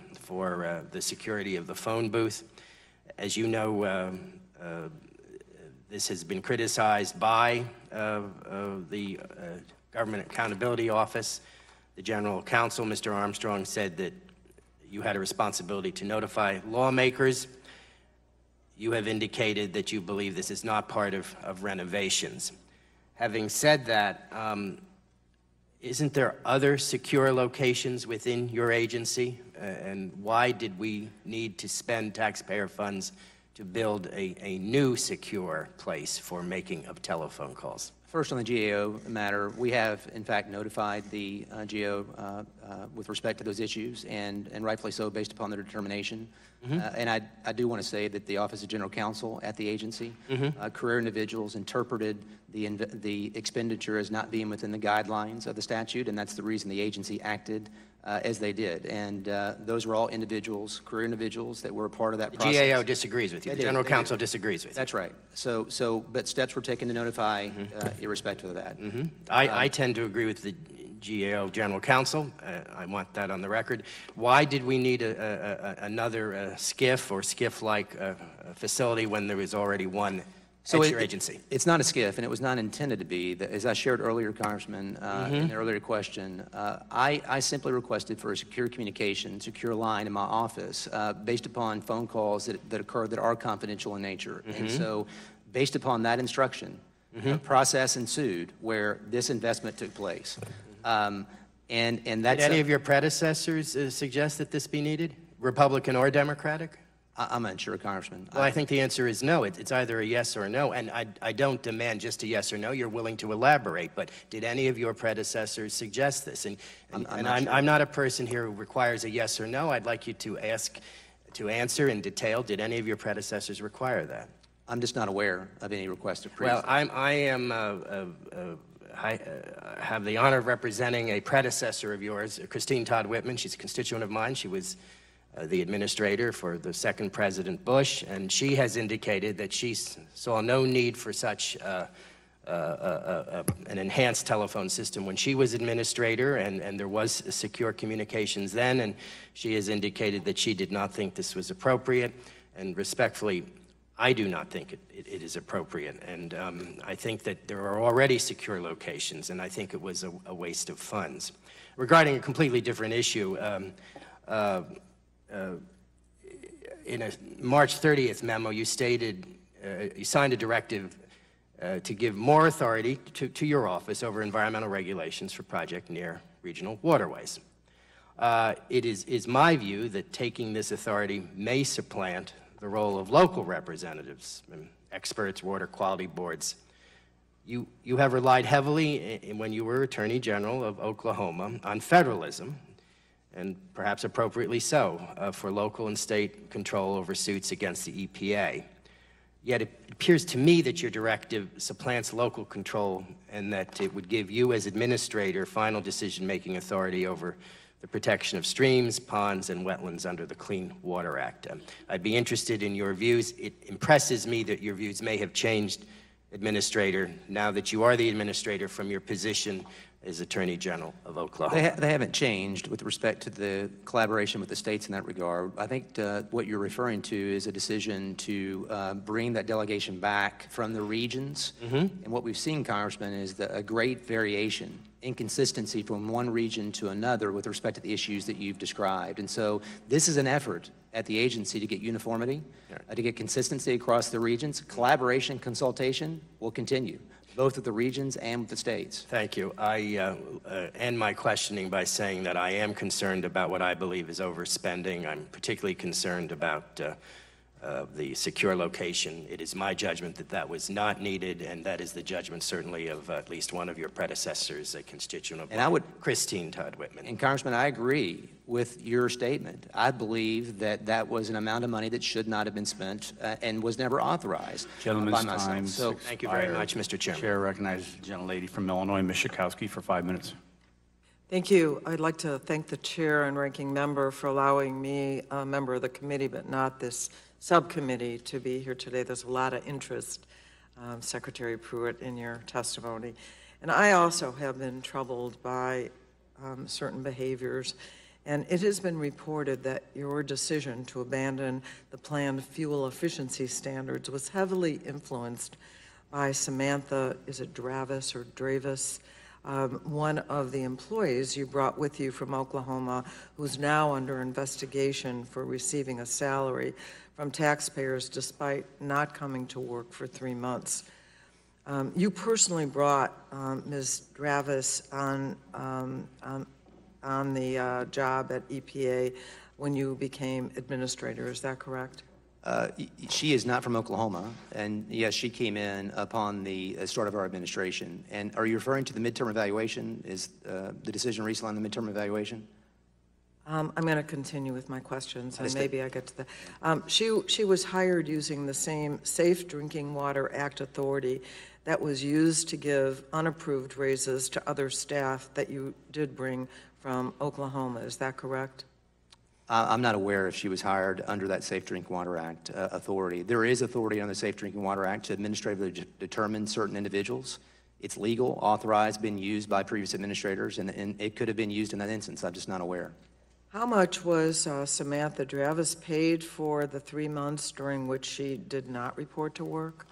the security of the phone booth. As you know, this has been criticized by the Government Accountability Office. The General Counsel, Mr. Armstrong, said that you had a responsibility to notify lawmakers. You have indicated that you believe this is not part of renovations. Having said that, isn't there other secure locations within your agency? And why did we need to spend taxpayer funds to build a new secure place for making of telephone calls? First, on the GAO matter, we have, in fact, notified the GAO with respect to those issues, and rightfully so, based upon their determination. And I do want to say that the Office of General Counsel at the agency, career individuals interpreted the expenditure as not being within the guidelines of the statute, and that's the reason the agency acted as they did. And those were all individuals, career individuals that were a part of that process. GAO disagrees with you. The General Counsel disagrees with you. That's right. But steps were taken to notify irrespective of that. I tend to agree with the GAO General Counsel. I want that on the record. Why did we need another SCIF or SCIF-like facility when there was already one at your agency? It's not a SCIF, and it was not intended to be. As I shared earlier, Congressman, in the earlier question, I simply requested for a secure communication, secure line in my office based upon phone calls that occurred that are confidential in nature. And so based upon that instruction, a process ensued where this investment took place. And that's Did any of your predecessors suggest that this be needed, Republican or Democratic? I'm unsure, Congressman. Well, I think the answer is no. It's either a yes or a no, and I don't demand just a yes or no. You're willing to elaborate, but did any of your predecessors suggest this? And I'm not a person here who requires a yes or no. I'd like you to answer in detail. Did any of your predecessors require that? I'm just not aware of any request of Well, I have the honor of representing a predecessor of yours, Christine Todd Whitman. She's a constituent of mine. She was the administrator for the second President Bush, and she has indicated that she saw no need for such an enhanced telephone system when she was administrator, and there was secure communications then, and she has indicated that she did not think this was appropriate, and respectfully, I do not think it is appropriate, and I think that there are already secure locations, and I think it was a waste of funds. Regarding a completely different issue, in a March 30th memo, you stated, you signed a directive to give more authority to your office over environmental regulations for project near regional waterways. It is my view that taking this authority may supplant the role of local representatives, experts, water quality boards. You have relied heavily, when you were Attorney General of Oklahoma, on federalism, and perhaps appropriately so, for local and state control over suits against the EPA. Yet it appears to me that your directive supplants local control and that it would give you as administrator final decision-making authority over the protection of streams, ponds, and wetlands under the Clean Water Act. I'd be interested in your views. It impresses me that your views may have changed, Administrator, now that you are the administrator from your position as Attorney General of Oklahoma. They haven't changed with respect to the collaboration with the states in that regard. I think what you're referring to is a decision to bring that delegation back from the regions. And what we've seen, Congressman, is a great variation, inconsistency from one region to another with respect to the issues that you've described. And so this is an effort at the agency to get uniformity, to get consistency across the regions. Collaboration, consultation will continue, both with the regions and with the states. Thank you. I end my questioning by saying that I am concerned about what I believe is overspending. I'm particularly concerned about the secure location. It is my judgment that that was not needed, and that is the judgment certainly of at least one of your predecessors, a constituent of mine, Christine Todd Whitman. And Congressman, I agree with your statement. I believe that that was an amount of money that should not have been spent and was never authorized Gentleman's by myself. time. So thank you very much, Mr. Chairman. Chair recognizes the gentlelady from Illinois, Ms. Schakowsky, for 5 minutes. Thank you. I'd like to thank the chair and ranking member for allowing me, a member of the committee, but not this subcommittee, to be here today. There's a lot of interest, Secretary Pruitt, in your testimony. And I also have been troubled by certain behaviors. And it has been reported that your decision to abandon the planned fuel efficiency standards was heavily influenced by Samantha, is it Dravis or Dravis, one of the employees you brought with you from Oklahoma, who's now under investigation for receiving a salary from taxpayers despite not coming to work for 3 months. You personally brought Ms. Dravis on the job at EPA when you became administrator. Is that correct? She is not from Oklahoma, and yes, she came in upon the start of our administration. And are you referring to the midterm evaluation? Is the decision recently on the midterm evaluation? I'm going to continue with my questions, and maybe I get to the. She was hired using the same Safe Drinking Water Act authority that was used to give unapproved raises to other staff that you did bring from Oklahoma. Is that correct? I'm not aware if she was hired under that Safe Drinking Water Act authority. There is authority under the Safe Drinking Water Act to administratively determine certain individuals. It's legal, authorized, been used by previous administrators, and it could have been used in that instance. I'm just not aware. How much was Samantha Dravis paid for the 3 months during which she did not report to work?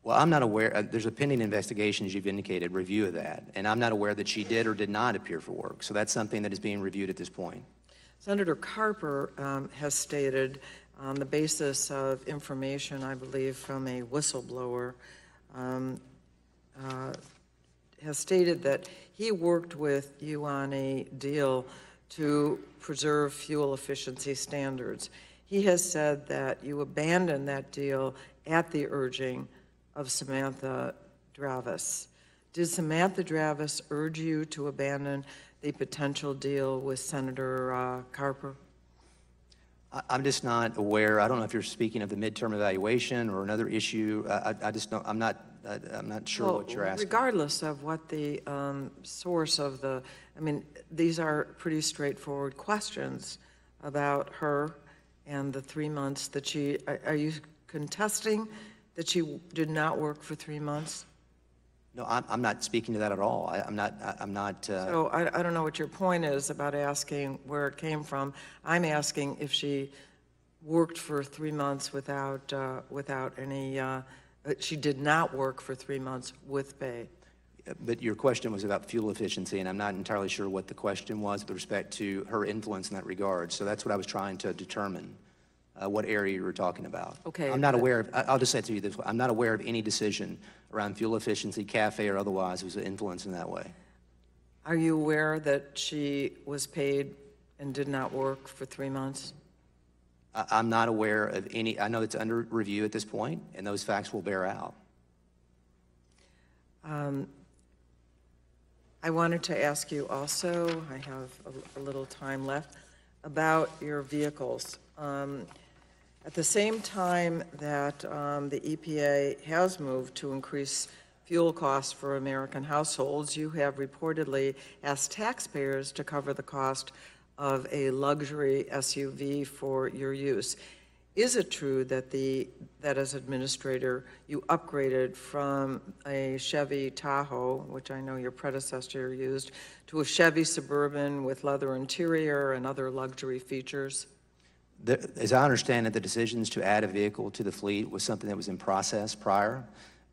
Well, I'm not aware. There's a pending investigation, as you've indicated, review of that, and I'm not aware that she did or did not appear for work. So that's something that is being reviewed at this point. Senator Carper has stated, on the basis of information, I believe, from a whistleblower, has stated that he worked with you on a deal to preserve fuel efficiency standards. He has said that you abandoned that deal at the urging of Samantha Dravis. Did Samantha Dravis urge you to abandon the potential deal with Senator Carper? I'm just not aware. I don't know if you're speaking of the midterm evaluation or another issue. I just don't. I'm not sure what you're asking. Regardless of what the source of the, I mean, these are pretty straightforward questions about her and the 3 months that she. Are you contesting that she did not work for 3 months? No, I'm not speaking to that at all. I'm not. So I don't know what your point is about asking where it came from. I'm asking if she worked for 3 months without any. She did not work for 3 months with pay. But your question was about fuel efficiency, and I'm not entirely sure what the question was with respect to her influence in that regard. So that's what I was trying to determine. What area you were talking about. Okay. I'm not aware of, I'll just say it to you this way, I'm not aware of any decision around fuel efficiency, CAFE or otherwise, was influenced in that way. Are you aware that she was paid and did not work for 3 months? I'm not aware of any. I know it's under review at this point, and those facts will bear out. I wanted to ask you also, I have a little time left, about your vehicles. At the same time that the EPA has moved to increase fuel costs for American households, you have reportedly asked taxpayers to cover the cost of a luxury SUV for your use. Is it true that that as administrator you upgraded from a Chevy Tahoe, which I know your predecessor used, to a Chevy Suburban with leather interior and other luxury features? As I understand it, the decisions to add a vehicle to the fleet was something that was in process prior,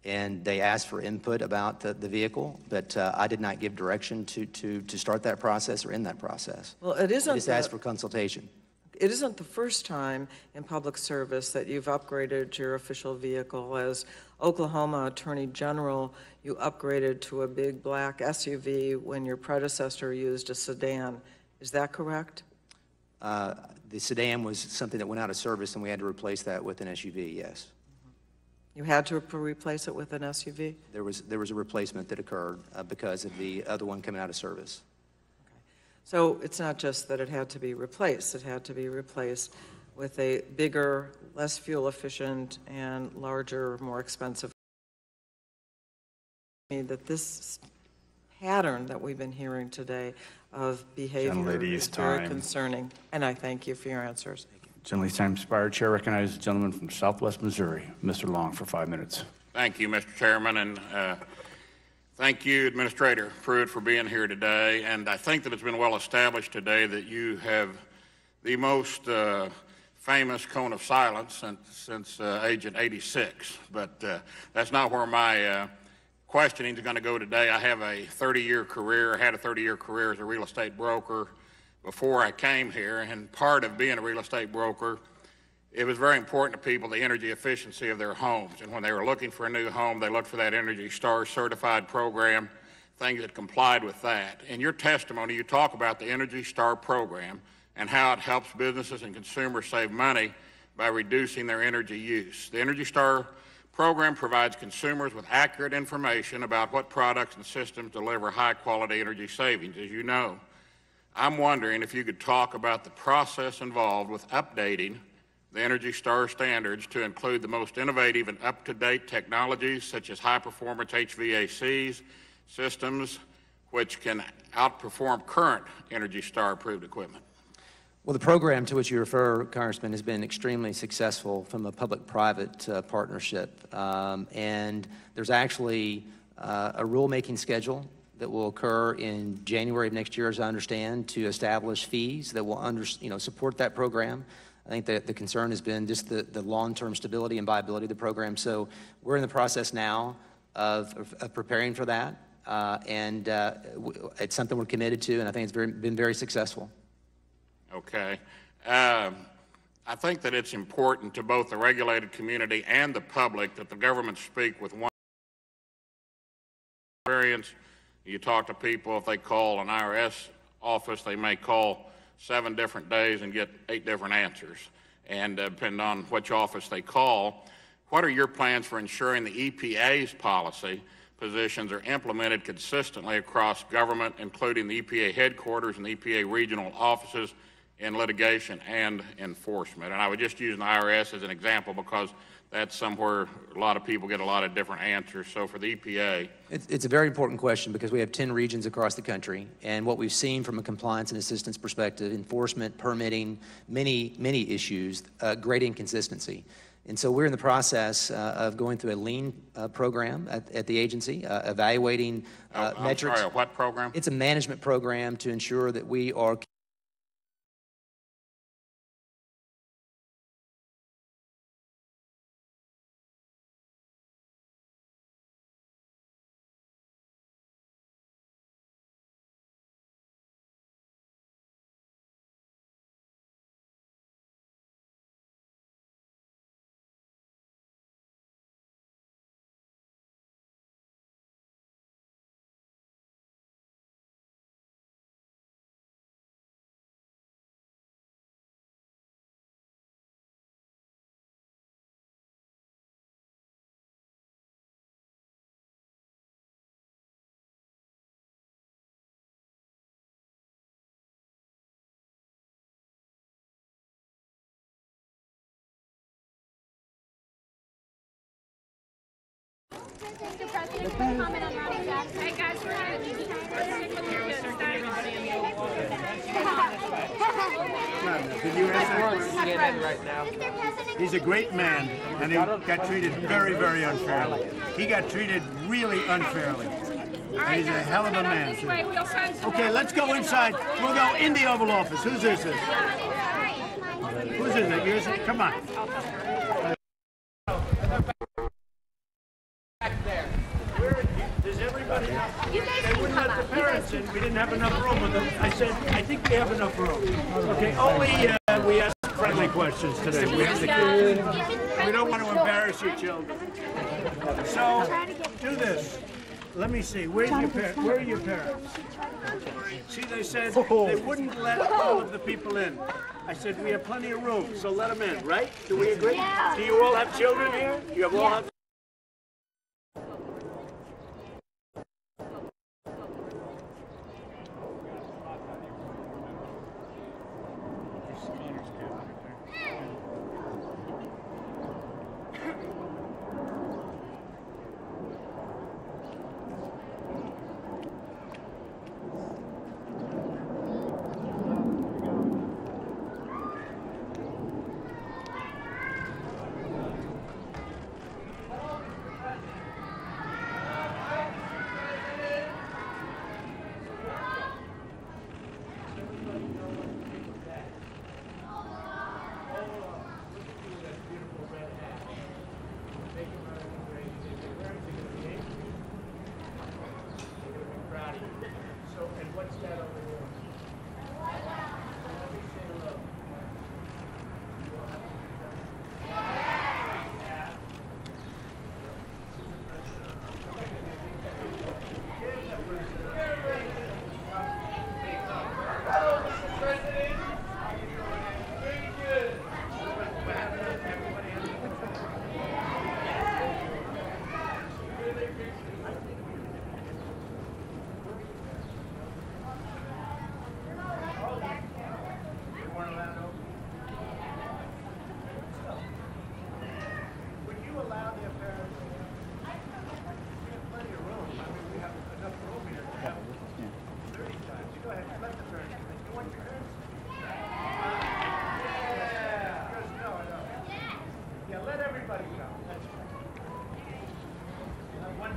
and they asked for input about the vehicle, but I did not give direction to start that process or end that process. Well, it isn't. I just asked for consultation. It isn't the first time in public service that you've upgraded your official vehicle. As Oklahoma Attorney General, you upgraded to a big black SUV when your predecessor used a sedan. Is that correct? The sedan was something that went out of service, and we had to replace that with an SUV, yes. You had to replace it with an SUV? There was a replacement that occurred because of the other one coming out of service. Okay. So it's not just that it had to be replaced. It had to be replaced with a bigger, less fuel efficient, and larger, more expensive. That this pattern that we've been hearing today of behavior is very concerning, and I thank you for your answers. Gentlelady's time expired. Chair recognizes the gentleman from Southwest Missouri, Mr. Long, for 5 minutes. Thank you, Mr. Chairman, and thank you, Administrator Pruitt, for being here today. And I think that it's been well established today that you have the most famous cone of silence since Agent 86, but that's not where my questioning is going to go today. I have a 30-year career, had a 30-year career as a real estate broker before I came here, and part of being a real estate broker, it was very important to people, the energy efficiency of their homes. And when they were looking for a new home, they looked for that Energy Star certified program, things that complied with that. In your testimony, you talk about the Energy Star program and how it helps businesses and consumers save money by reducing their energy use. The Energy Star program provides consumers with accurate information about what products and systems deliver high-quality energy savings, as you know. I'm wondering if you could talk about the process involved with updating the Energy Star standards to include the most innovative and up-to-date technologies such as high-performance HVACs systems, which can outperform current Energy Star-approved equipment. Well, the program to which you refer, Congressman, has been extremely successful from a public-private partnership. And there's actually a rulemaking schedule that will occur in January of next year, as I understand, to establish fees that will support that program. I think that the concern has been just the long-term stability and viability of the program. So we're in the process now of preparing for that. And it's something we're committed to, and I think it's been very successful. Okay. I think that it's important to both the regulated community and the public that the government speak with one experience. You talk to people, if they call an IRS office, they may call 7 different days and get 8 different answers. And depending on which office they call, what are your plans for ensuring the EPA's policy positions are implemented consistently across government, including the EPA headquarters and the EPA regional offices in litigation and enforcement? And I would just use the IRS as an example because that's somewhere a lot of people get a lot of different answers. So for the EPA. It's a very important question because we have 10 regions across the country, and what we've seen from a compliance and assistance perspective, enforcement, permitting, many issues, great inconsistency. And so we're in the process of going through a lean program at the agency, evaluating metrics. I'm sorry, a what program? It's a management program to ensure that we are Mr. President, can I comment on Ronnie Jackson? Hey guys, we're going to Can you answer that question? Right now. He's a great man, and he got treated very, very unfairly. He got treated really unfairly. And he's a hell of a man, too. Okay, let's go inside. We'll go in the Oval Office. Whose is this? Whose is it? Yours? Come on. Does everybody they wouldn't let the parents in. We didn't have enough room with them. I said, I think we have enough room. Okay, only we ask friendly questions today. We have the kids. We don't want to embarrass your children. So, do this. Let me see. Where are your parents? See, they said they wouldn't let all of the people in. I said, we have plenty of room, so let them in, right? Do we agree? Yeah. Do you all have children here? You have all have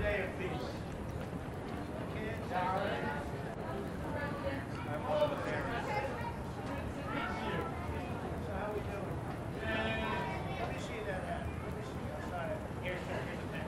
day of peace. Kids, I'm one of the parents. So how we doing? Let me see that hat. Let me see. Outside. Here's the pen.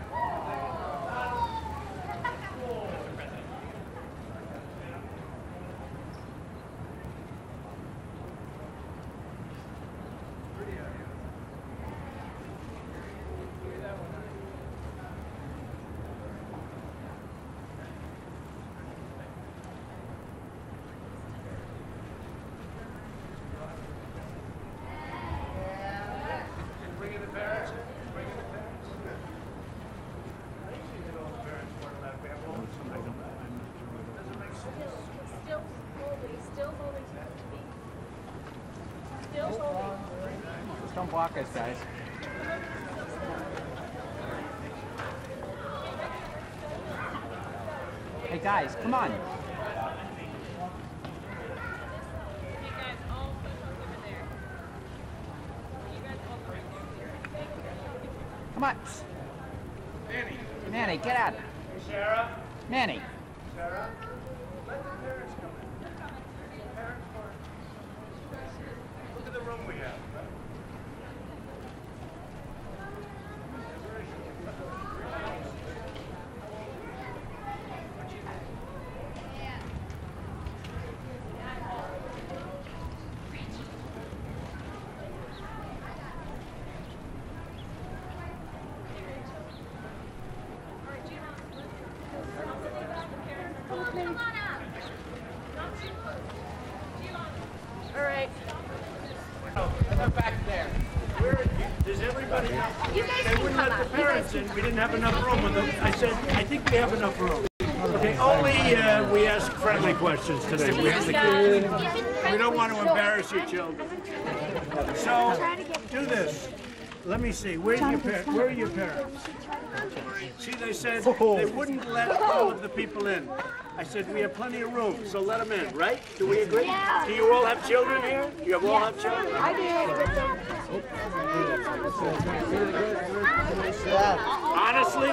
Bringing the parents in? Bringing the parents? I usually get all the parents more than that. We have all the doesn't make sense. Still holding, still holding. Still holding. Just don't block us, guys. Hey, guys, come on. Come on. Manny, get out. Sarah? Manny. Sarah? Let the parents come in. Parents first. Look at the room we have. All right. They're back there. Does everybody know? You guys They can wouldn't come let up. the parents in. We didn't have enough room with them. I said, I think we have enough room. Okay, only we ask friendly questions today. We have the kids. We don't want to embarrass you children. So, do this. Let me see. Where are your parents? See, they said they wouldn't let all of the people in. I said, we have plenty of room, so let them in, right? Do we agree? Yeah. Do you all have children here? You all have children? I do. Honestly,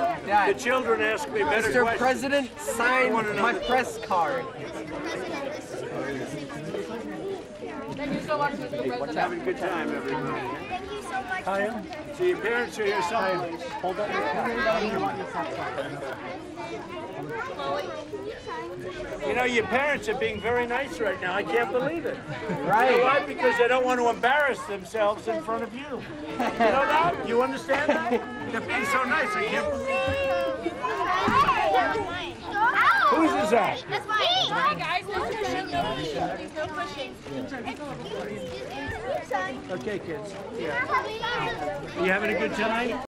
the children ask me better Mr. questions. President, sign my press card. Thank you so much, Mr. President. Having a good time, everybody. Thank you so much. Kyle, so your parents are here somewhere. Hold up your You know, your parents are being very nice right now. I can't believe it. Right. You know why? Because they don't want to embarrass themselves in front of you. You know that? You understand that? They're being so nice. I can't believe it. Whose is that? That's mine. Hi, guys. No pushing. Okay, kids. Yeah. You having a good time?